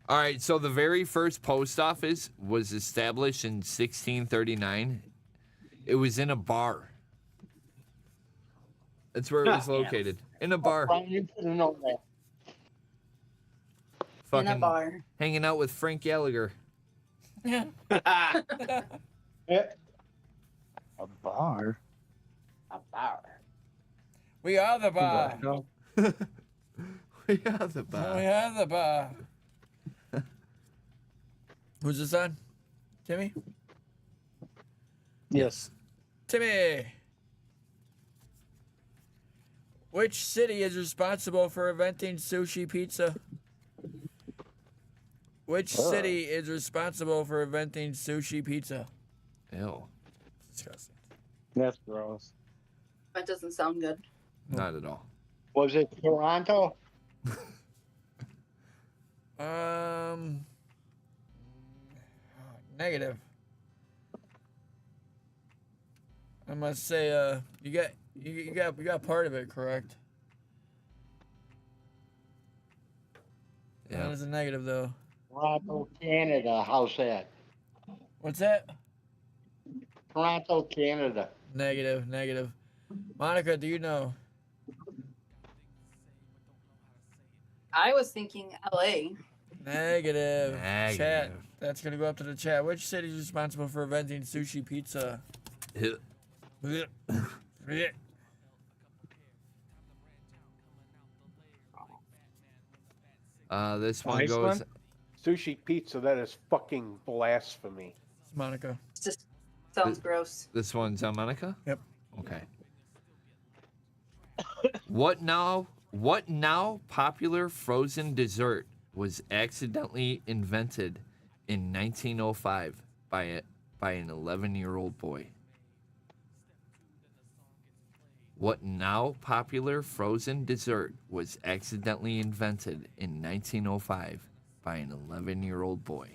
All right, so the very first post office was established in 1639. It was in a bar. That's where it was located. In a bar. You should have known that. In a bar. Hanging out with Frank Gallagher. Yeah. Yeah. A bar. A bar. We are the bar. We are the bar. We are the bar. Who's this on? Timmy? Yes. Timmy! Which city is responsible for inventing sushi pizza? Which city is responsible for inventing sushi pizza? Ew. Disgusting. That's gross. That doesn't sound good. Not at all. Was it Toronto? Negative. I must say, you got part of it correct. Yeah. That is a negative though. Toronto, Canada. How's that? What's that? Toronto, Canada. Negative, negative. Monica, do you know? I was thinking LA. Negative. Negative. Chat. That's gonna go up to the chat. Which city is responsible for inventing sushi pizza? This one Iceland? goes. Sushi pizza, that is fucking blasphemy. It's Monica. It just sounds gross. This one's on Monica? Yep. Okay. What now popular frozen dessert was accidentally invented in 1905 by an 11-year-old boy? What now popular frozen dessert was accidentally invented in 1905 by an 11-year-old boy?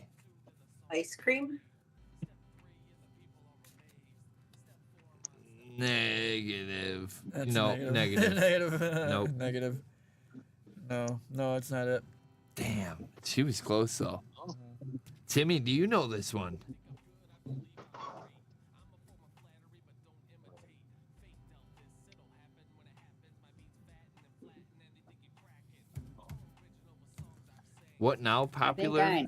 Ice cream? Negative. That's No, negative. Negative. Nope. Negative. No, it's not it. Damn, she was close though. Timmy, do you know this one? What now popular?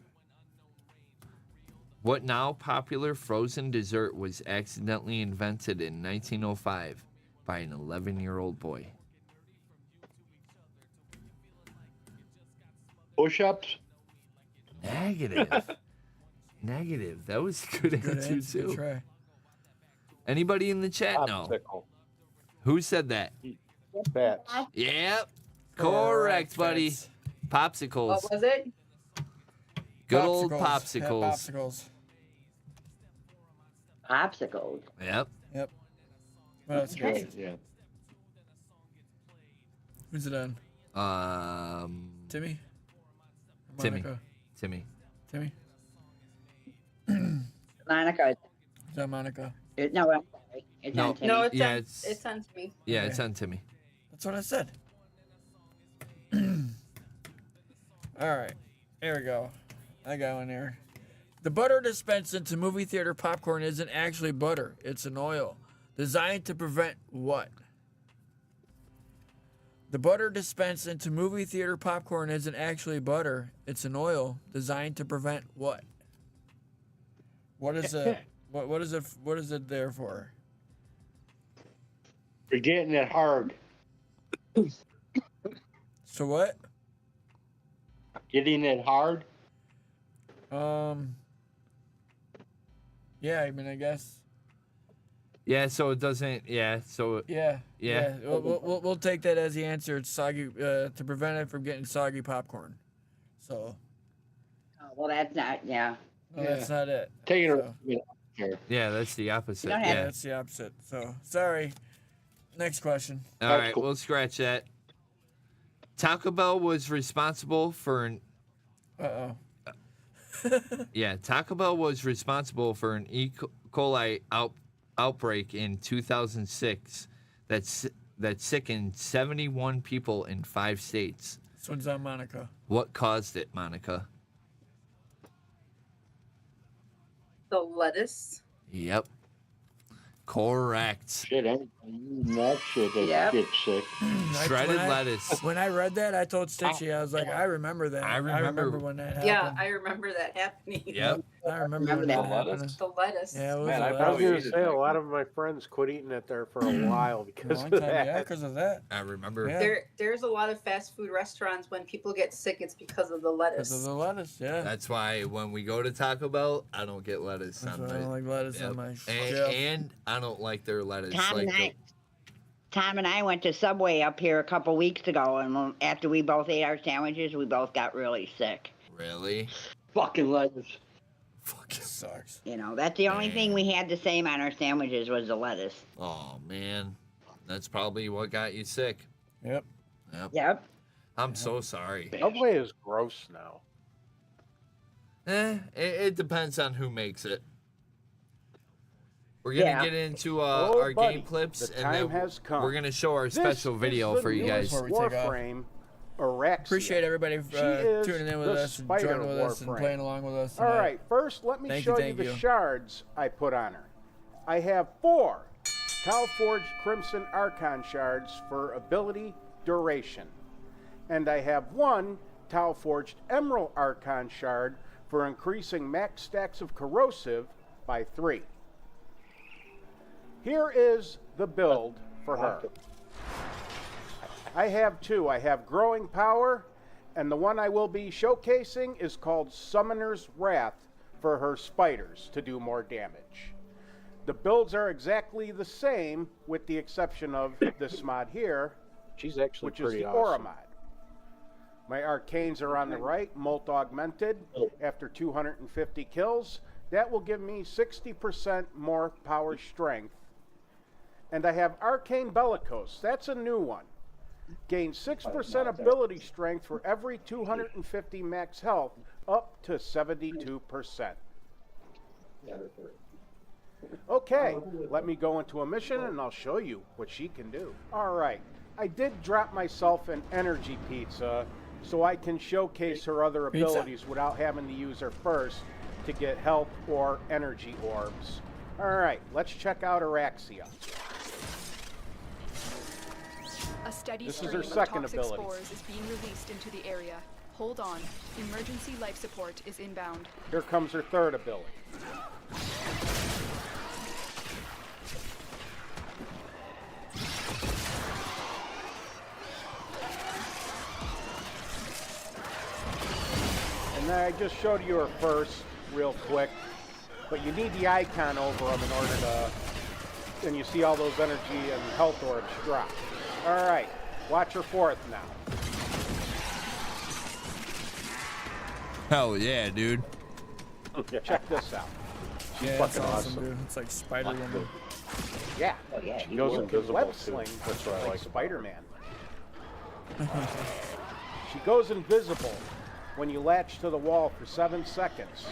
What now popular frozen dessert was accidentally invented in 1905 by an 11-year-old boy? Push-ups? Negative. Negative. That was a good answer Good too. try. Anybody in the chat know? Popsicle. Who said that? Bats. Yep. Correct, buddy. Fats. Popsicles. What was it? Good old Yeah, popsicles. popsicles. Popsicles. Yep. Yep. What else? Okay. Yeah. Who's it on? Timmy? Or Timmy. Monica? Timmy. Timmy? Monica. Is that Monica? No, I'm sorry. It's No. on Timmy. No, it's Yeah, on, it's- it's on me. Yeah, Okay. it's on Timmy. That's what I said. All right. There we go. I got one there. The butter dispensed into movie theater popcorn isn't actually butter. It's an oil. Designed to prevent what? The butter dispensed into movie theater popcorn isn't actually butter. It's an oil. Designed to prevent what? What is it? What is it? What is it there for? You're getting it hard. So what? Getting it hard? Yeah, I mean, I guess. Yeah, so it doesn't. Yeah, so Yeah. Yeah. We'll take that as the answer. It's soggy to prevent it from getting soggy popcorn. So Oh, well, that's not, yeah. no, that's not it. Take it So, here. yeah, that's the opposite. don't have yeah, Yeah. that's the opposite. So sorry. Next question. All right, we'll scratch that. Taco Bell was responsible for an Taco Bell was responsible for an E. coli outbreak in 2006 that sickened 71 people in 5 states. This one's on Monica. What caused it, Monica? The lettuce. Yep. Correct. Shit, anything eating that shit that Yep. gets sick. Shredded when lettuce. When I read that, I told Stitchy, I was like, I remember that. I remember- when that happened. Yeah, I remember that happening. Yep. I remember when that that lettuce? happened. The lettuce. Yeah, it was Man, a I lot. I was probably going ate to it say, a too. lot of my friends quit eating it there for a while A because long of time, yeah, that. because of that. I remember. Yeah. There's a lot of fast food restaurants when people get sick, it's because of the Because of lettuce. the lettuce, yeah. That's why when we go to Taco Bell, I don't get lettuce That's on why I don't my. like lettuce Yep. on my And, shelf. and I don't like their lettuce. Tom Like and Tom and I went to Subway up here a couple weeks ago, and after we both ate our sandwiches, we both got really sick. really? Fucking lettuce. Fucking sucks. You know, that's the only thing Man. we had the same on our sandwiches was the lettuce. Oh man, that's probably what got you sick. Yep. Yep. Yep. I'm so sorry. Subway is gross now. It depends on who makes it. We're gonna Yeah. get into Oh, our buddy, game clips, the and time then has come. we're gonna show our special video for you guys. Before we take off. Warframe, Araxia. Appreciate everybody She is tuning in with the us and spider joining with us and Warframe. playing along with us. All tonight. right, first let me Thank show you, you thank the you. shards I put on her. I have 4 Tau Forged Crimson Archon Shards for ability duration. And I have 1 Tau Forged Emerald Archon Shard for increasing max stacks of corrosive by 3. Here is the build for her. I have 2. I have Growing Power, and the one I will be showcasing is called Summoner's Wrath for her spiders to do more damage. The builds are exactly the same with the exception of this mod here, She's actually which is pretty the awesome. Aura mod. My arcanes are on the right, Molt Augmented. After 250 kills, that will give me 60% more power strength. And I have Arcane Bellicose. That's a new one. Gain 6% ability strength for every 250 max health, up to 72%. Okay, let me go into a mission and I'll show you what she can do. All right, I did drop myself an energy pizza so I can showcase her other abilities without having to use her first to get health or energy orbs. All right, let's check out Araxia. A steady This is stream her of second toxic ability. spores is being released into the area. Hold on. Emergency life support is inbound. Here comes her third ability. And then I just showed you her first real quick, but you need the icon over them in order to, and you see all those energy and health orbs drop. All right, watch her fourth now. Hell yeah, dude. Check this out. She's Yeah, that's fucking awesome, dude. It's like Spider-Woman. Yeah, She goes invisible web too. sling, That's what I like. Spider-Man. She goes invisible when you latch to the wall for 7 seconds.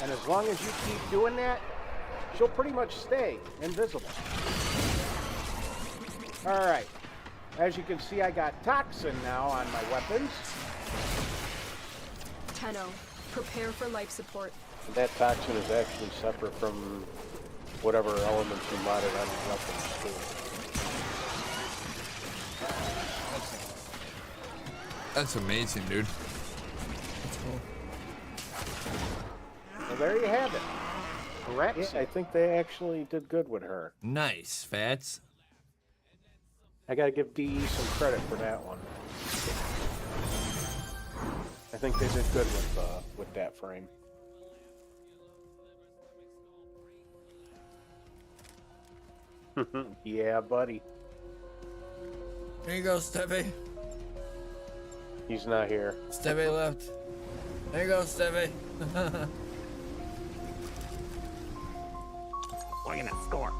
And as long as you keep doing that, she'll pretty much stay invisible. All right. As you can see, I got Toxin now on my weapons. Tenno, prepare for life support. That Toxin is actually separate from whatever elements you modded on your weapons too. That's amazing, dude. That's cool. Well, there you have it. Araxia. Yeah, I think they actually did good with her. Nice, Fats. I gotta give DE some credit for that one. I think they did good with that frame. Yeah, buddy. There you go, Stevie. He's not here. Stevie left. There you go, Stevie. Look at that score.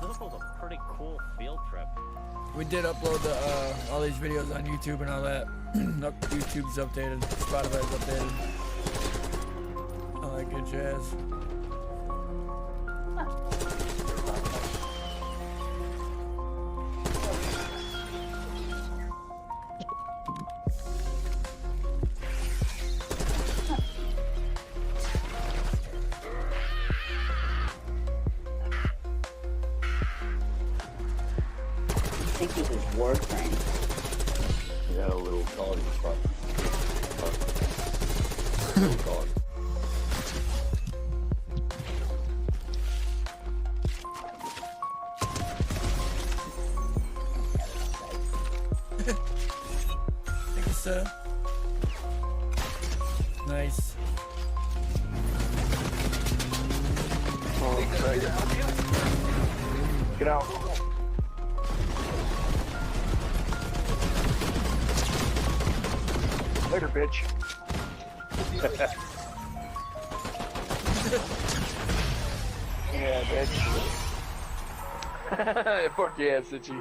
This was a pretty cool field trip. We did upload all these videos on YouTube and all that. YouTube's updated. Spotify's updated. All that good jazz. I think this is Warframe. You got a little call in front. Call. Thank you, sir. Nice. Get out. Later, bitch. Yeah, bitch. Fuck yeah, Sitchy.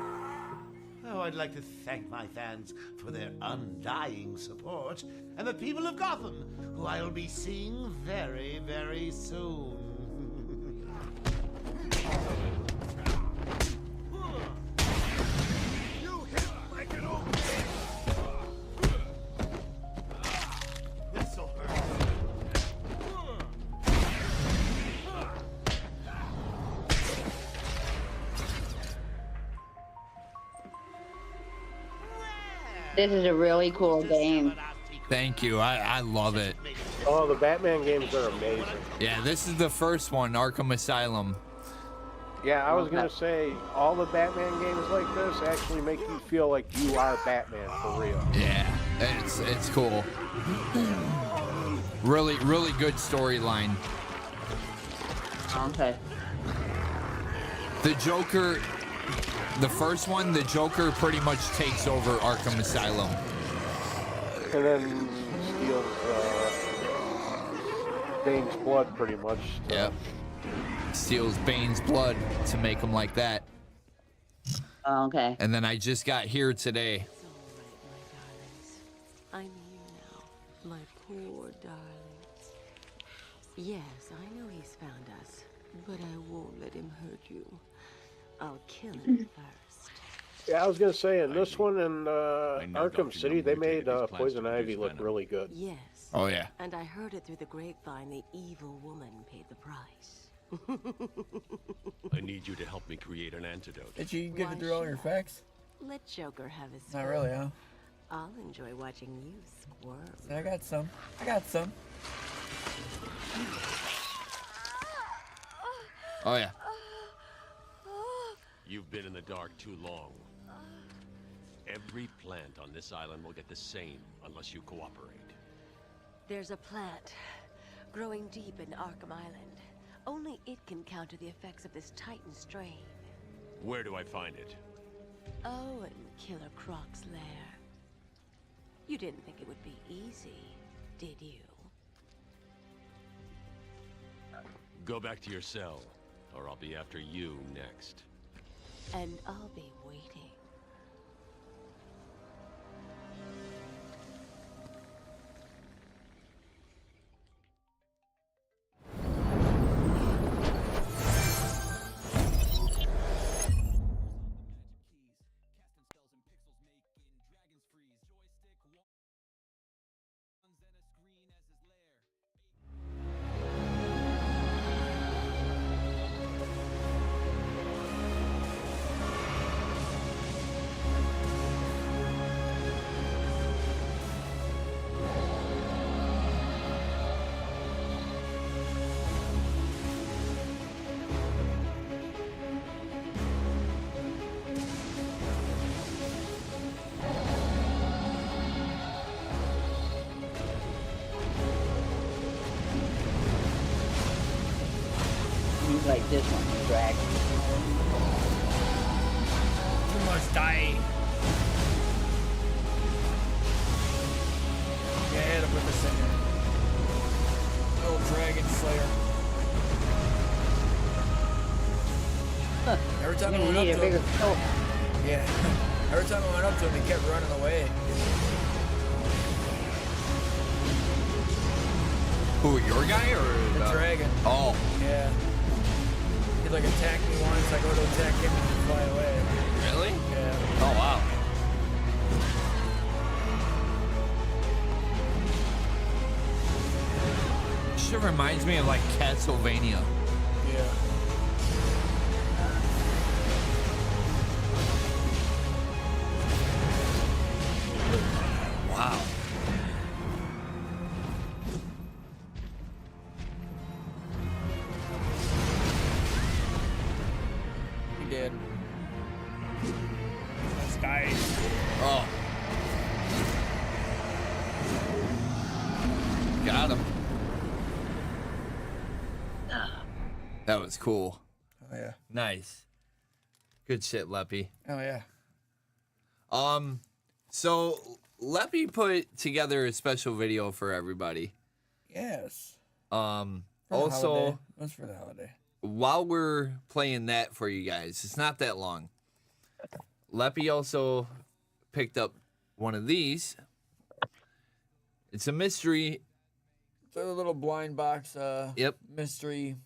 Oh, I'd like to thank my fans for their undying support, and the people of Gotham, who I'll be seeing very, very soon. You hit like an old man. This'll hurt. This is a really cool game. Thank you. I love it. Oh, the Batman games are amazing. Yeah, this is the first one, Arkham Asylum. Yeah, I was gonna say all the Batman games like this actually make you feel like you are Batman for real. Yeah, it's cool. Really good storyline. Okay. The Joker, the first one, the Joker pretty much takes over Arkham Asylum. And then steals Bane's blood pretty much. Yep. Steals Bane's blood to make him like that. Okay. And then I just got here today. I'm here now, my poor darlings. Yes, I know he's found us, but I won't let him hurt you. I'll kill him first. Yeah, I was gonna say in this one and Arkham City they made Poison Ivy look really good. Yes. Oh yeah. And I heard it through the grapevine. The evil woman paid the price. I need you to help me create an antidote. Did you get it through all your facts? Let Joker have his Not fun. really, huh? I'll enjoy watching you squirm. I got some. I got some. Oh yeah. You've been in the dark too long. Every plant on this island will get the same unless you cooperate. There's a plant growing deep in Arkham Island. Only it can counter the effects of this Titan strain. Where do I find it? Oh, in Killer Croc's lair. You didn't think it would be easy, did you? Go back to your cell, or I'll be after you next. And I'll be waiting. Like this one, drag. You must die. Yeah, hit him with the singer. Little dragon slayer. Every time I went up to him, yeah. Every time I went up to him, he kept running away. Who, your guy or The dragon. Oh. Yeah. He like attacked me once. I go to attack him and he fly away. Really? Yeah. Oh wow. Shit reminds me of like Castlevania. Yeah. Wow. He did. This guy. Oh. Got him. That was cool. Oh yeah. Nice. Good shit, Leppy. Oh yeah. So Leppy put together a special video for everybody. Yes. Also, that's for the holiday. While we're playing that for you guys, it's not that long. Leppy also picked up one of these. It's a mystery. It's a little blind box. Yep. Mystery.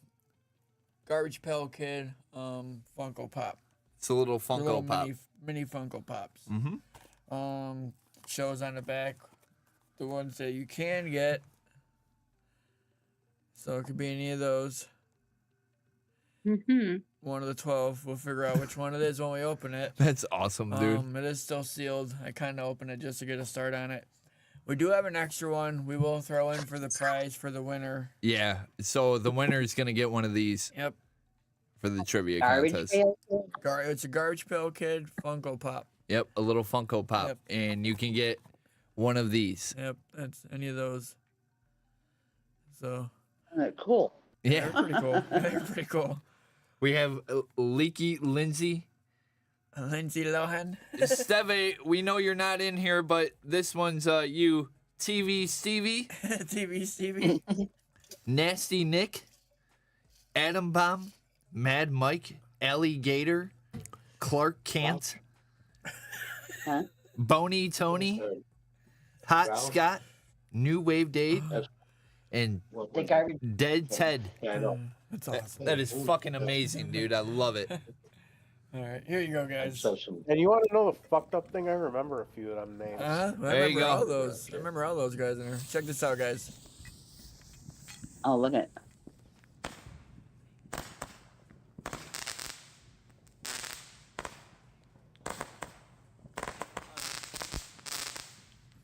Garbage Pail Kid. Funko Pop. It's a little Funko Little Pop. Mini Funko Pops. Mm-hmm. Shows on the back the ones that you can get. So it could be any of those. Mm-hmm. One of the 12. We'll figure out which one it is when we open it. That's awesome, dude. It is still sealed. I kind of opened it just to get a start on it. We do have an extra one. We will throw in for the prize for the winner. Yeah. So the winner is gonna get one of these. Yep. For the trivia Garbage contest. Pail It's a Garbage Pail Kid Funko Pop. Yep, a little Funko Pop, Yep. and you can get one of these. Yep, that's any of those. So. Cool. Yeah, they're pretty cool. They're pretty cool. We have Leaky Lindsay. Lindsay Lohan. Steve, we know you're not in here, but this one's you. TV Stevie. TV Stevie. Nasty Nick. Adam Bomb. Mad Mike. Alligator. Clark Kent. Huh? Boney Tony. Hot Wow. Scott. New Wave Dade. And The garbage. Dead Ted. Yeah, I know. That's awesome. That is fucking amazing, dude. I love it. All right, here you go, guys. So some And you want to know the fucked up thing? I remember a few of them names. I There you remember go. all those. I remember all those guys in there. Check this out, guys. Oh, look at.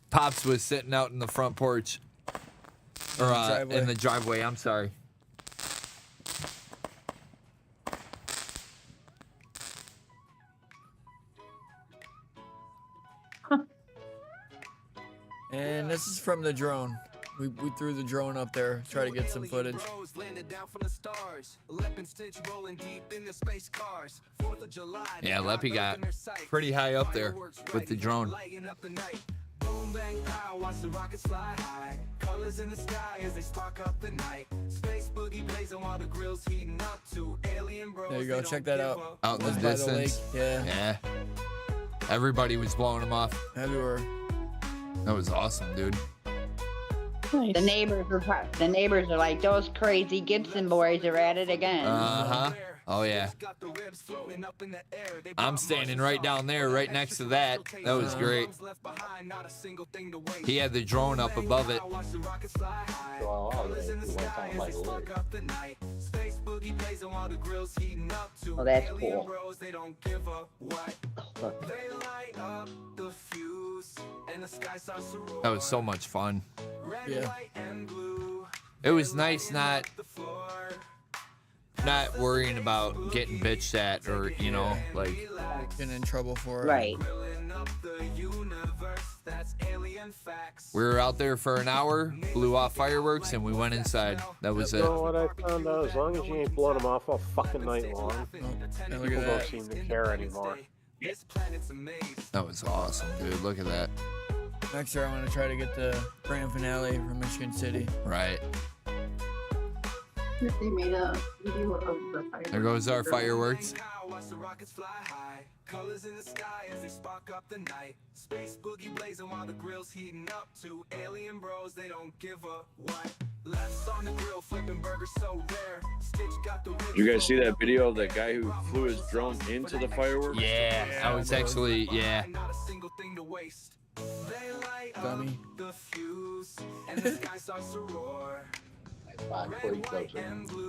Pops was sitting out in the front porch. Or driveway. in the driveway, I'm sorry. And this is from the drone. We threw the drone up there, try to get some footage. Yeah, Leppy got pretty high up there with the drone. Boom, bang, pow, watch the rockets fly high. Colors in the sky as they spark up the night. Space boogie blazing while the grill's heating up to alien bros. There you go, check that out. Out in the That's by the distance. lake. Yeah, Yeah. Everybody was blowing them off. everywhere. That was awesome, dude. The neighbors are like, those crazy Gibson boys are at it again. Uh-huh. Oh, yeah. I'm standing right down there, right next to that. That was great. He had the drone up above it. well, Oh, that's cool. That was so much fun. Yeah. It was nice not worrying about getting bitched at or, you know, like Getting in trouble for it. Right. we were out there for an hour, blew off fireworks, and we went inside. That was You it. know what I found out? As long as you ain't blowing them off all fucking night long, Yeah, look people at don't that. seem to care anymore. That was awesome, dude. Look at that. Next year, I'm gonna try to get the grand finale from Michigan City. Right. They made a video of the fireworks. There goes our fireworks. Colors in the sky as they spark up the night. Space boogie blazing while the grill's heating up to alien bros. They don't give a what. Left on the grill, flipping burgers so rare. Stitch got the You guys see that video of that guy who flew his drone into the fireworks? Yeah, I was actually, yeah. Not a single thing to waste. They light Dummy. up the fuse and the sky starts to roar.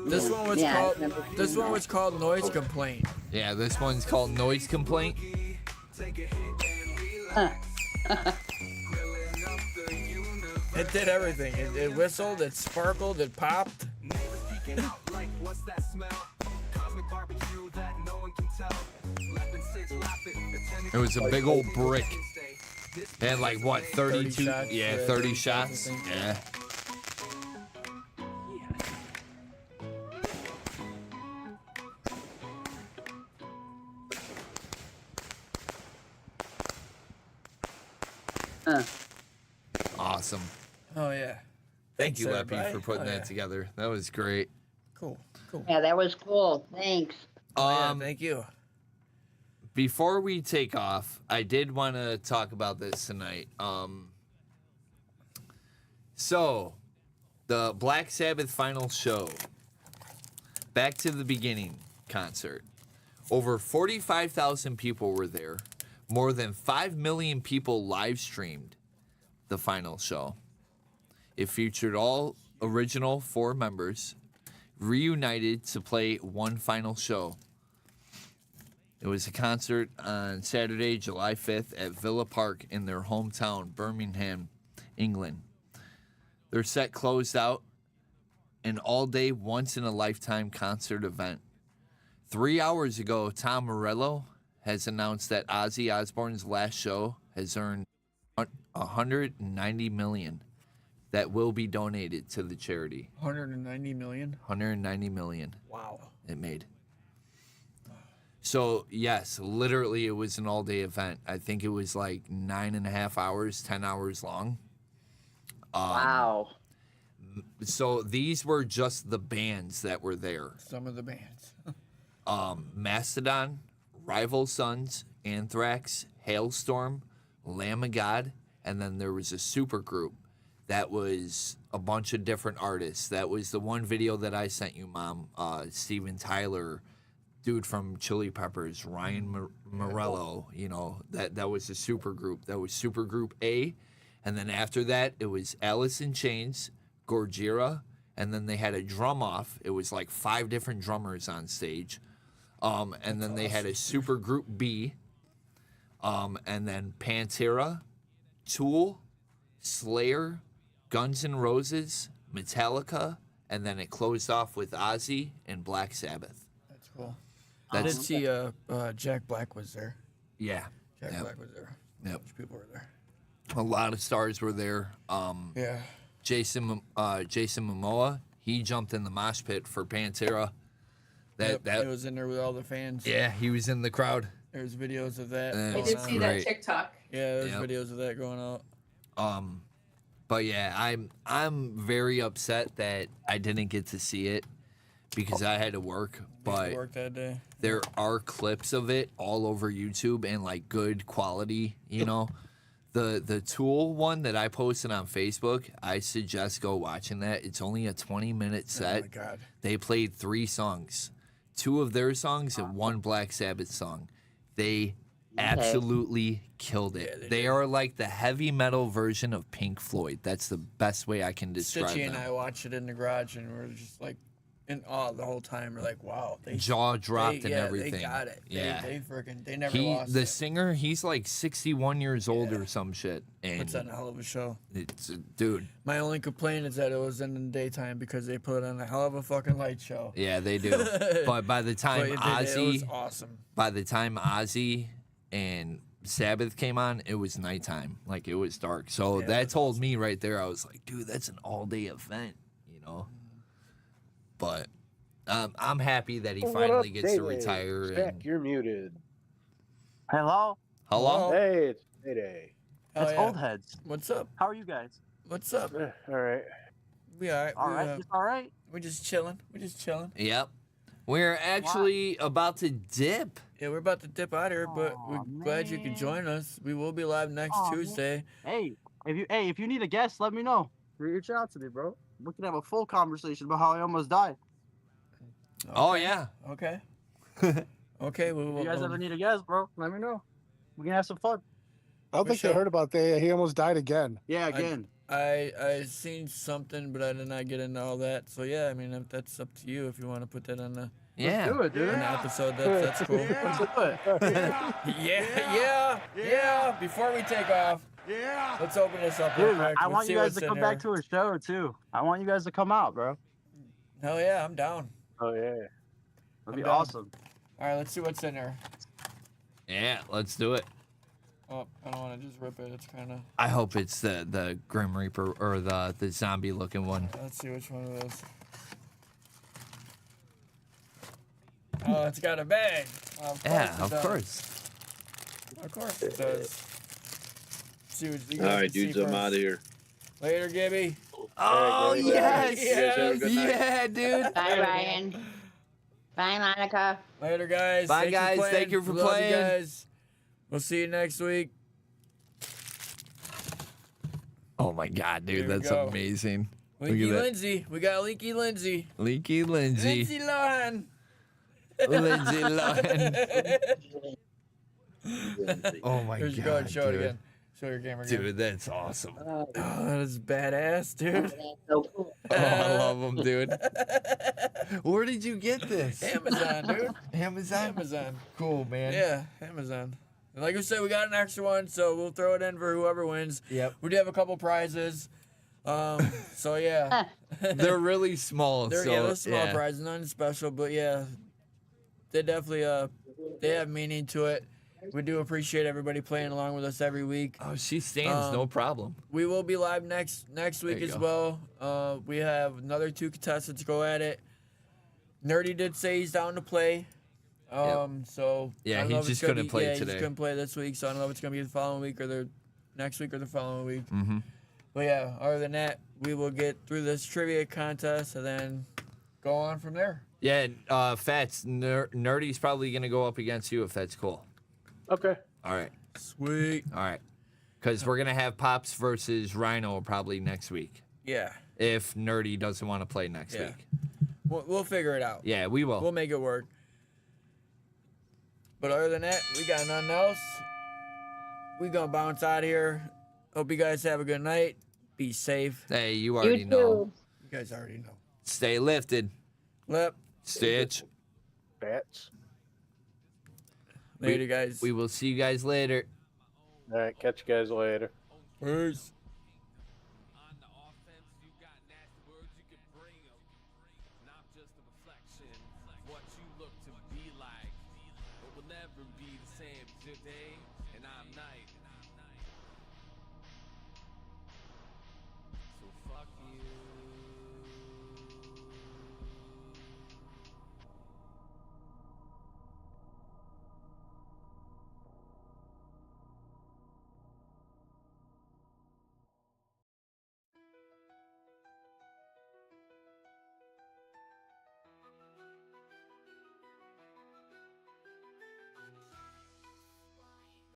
This one was Yeah, I called. remember This one was called Noise Complaint. Yeah, this one's called Noise Complaint. It did everything. It whistled. It sparkled. It popped. It was a big old brick. It had like what, 32? 30 shots, Yeah, yeah, 30 30 shots. I think. Yeah. Awesome. Oh yeah. Thank you, Thanks, Leppy, everybody. for putting Oh, that yeah. together. That was great. Cool. Cool. Yeah, that was cool. Thanks. Yeah, thank you. Before we take off, I did want to talk about this tonight. So, the Black Sabbath final show, Back to the Beginning concert. Over 45,000 people were there. More than 5 million people live streamed the final show. It featured all original 4 members. reunited to play one final show. It was a concert on Saturday, July 5th at Villa Park in their hometown, Birmingham, England. Their set closed out an all-day, once-in-a-lifetime concert event. 3 hours ago, Tom Morello has announced that Ozzy Osbourne's last show has earned $190 million that will be donated to the charity. 190 million? 190 million. Wow. It made. So, yes, literally it was an all-day event. I think it was like 9.5 hours, 10 hours long. Wow. So these were just the bands that were there. Some of the bands. Mastodon, Rival Sons, Anthrax, Hailstorm, Lamb of God, and then there was a super group that was a bunch of different artists. That was the one video that I sent you, Mom. Steven Tyler, dude from Chili Peppers, Ryan Morello, you know, that was a super group. That was super group A. And then after that, it was Alice in Chains, Gojira, and then they had a drum off. It was like 5 different drummers on stage. And then they had a super group B. And then Pantera, Tool, Slayer, Guns N' Roses, Metallica, and then it closed off with Ozzy and Black Sabbath. That's cool. I did see Jack Black was there. Yeah. Jack Black was there. Yep. A bunch of people were there. A lot of stars were there. Yeah. Jason Momoa, he jumped in the mosh pit for Pantera. He was in there with all the fans. Yeah, he was in the crowd. There's videos of that. I did see that TikTok. Yeah, there's videos of that going out. But yeah, I'm very upset that I didn't get to see it because I had to work. But work that day. There are clips of it all over YouTube and like good quality, you know. The Tool one that I posted on Facebook, I suggest go watching that. It's only a 20-minute set. Oh my God. They played 3 songs, 2 of their songs and 1 Black Sabbath song. They absolutely killed it. Yeah, they are like the heavy metal version of Pink Floyd. That's the best way I can describe Stitchy them. and I watched it in the garage, and we're just like in awe the whole time. We're like, wow. Jaw dropped and everything. They got it. Yeah. They never lost the it. singer, he's like 61 years old or some shit. And Puts on a hell of a show. It's dude. My only complaint is that it was in the daytime because they put on a hell of a fucking light show. Yeah, they do. But by the time it Ozzy, was awesome. By the time Ozzy and Sabbath came on, it was nighttime. Like it was dark. So that told me right there, I was like, dude, that's an all-day event, you know. But I'm happy that he finally gets to retire. Jack, you're muted. Hello? Hello? Hey, it's Mayday. It's Old Heads. What's up? How are you guys? What's up? All right. We all right. All right. Just all right. We're just chilling. Yep. We're actually about to dip. Yeah, we're about to dip out here, but we're glad you could join us. We will be live next Tuesday. Hey, if you need a guest, let me know. Reach out to me, bro. We can have a full conversation about how I almost died. Okay. Oh yeah. Okay. Okay. If you guys ever need a guest, bro, let me know. We can have some fun. I don't think they heard about that. He almost died again. Yeah, again. I seen something, but I did not get into all that. So yeah, I mean, if that's up to you. If you want to put that on the Let's do it, dude. on the episode, that's cool. Let's do it. Yeah. Before we take off, let's open this up. Real Dude, quick. I Let's want see you guys what's to in come back to a show too. I want you guys to come out, bro. Hell yeah, I'm down. Oh yeah. That'd be down. awesome. All right, let's see what's in there. Yeah, let's do it. Oh, I don't want to just rip it. It's kind of. I hope it's the Grim Reaper or the zombie looking one. Let's see which one it is. Oh, it's got a bag. Of course. Of course it does. See what you All guys right, can see dudes, I'm first. out of here. Later, Gibby. Oh Hey, guys. You guys have a good night. Yeah, dude. Bye, Ryan. Bye, Monica. Later, guys. Bye, Thanks for guys. playing. Thank you for Love playing. You guys. We'll see you next week. Oh my god, dude, Here we that's go. amazing. Linky Look at Lindsay. We got Linky Lindsay. that. Leaky Lindsay. Lindsay Lohan. Lindsay Lohan. Oh my Here's god. Go ahead, show it dude. again. Show your camera again. Dude, that's awesome. Oh, that is badass, dude. Oh, I love him, dude. Where did you get this? Amazon, dude. Amazon? Amazon. Cool, man. Yeah, Amazon. And like I said, we got an extra one, so we'll throw it in for whoever wins. Yep. We do have a couple prizes. So yeah. They're really small. They're small yeah. prizes, nothing special, but yeah, they definitely they have meaning to it. We do appreciate everybody playing along with us every week. Oh, she stands, no problem. We will be live next week you as go. well. We have another 2 contestants go at it. Nerdy did say he's down to play. So Yeah, I don't he know if just it's gonna couldn't be, play He today. just couldn't play this week, so I don't know if it's gonna be the following week or the next week or the following week. Mm-hmm. But yeah, other than that, we will get through this trivia contest and then go on from there. Yeah, Fats, Nerdy's probably going to go up against you if that's cool. Okay. All right. Sweet. All right. Because we're going to have Pops versus Rhino probably next week. Yeah. If Nerdy doesn't want to play next week. We'll figure it out. Yeah, we will. We'll make it work. But other than that, we got nothing else. We gonna bounce out of here. Hope you guys have a good night. Be safe. Hey, you already know. You guys already know. Stay lifted. Lip. Stitch. Bats. Later, guys. We will see you guys later. All right. Catch you guys later. Peace. So fuck you.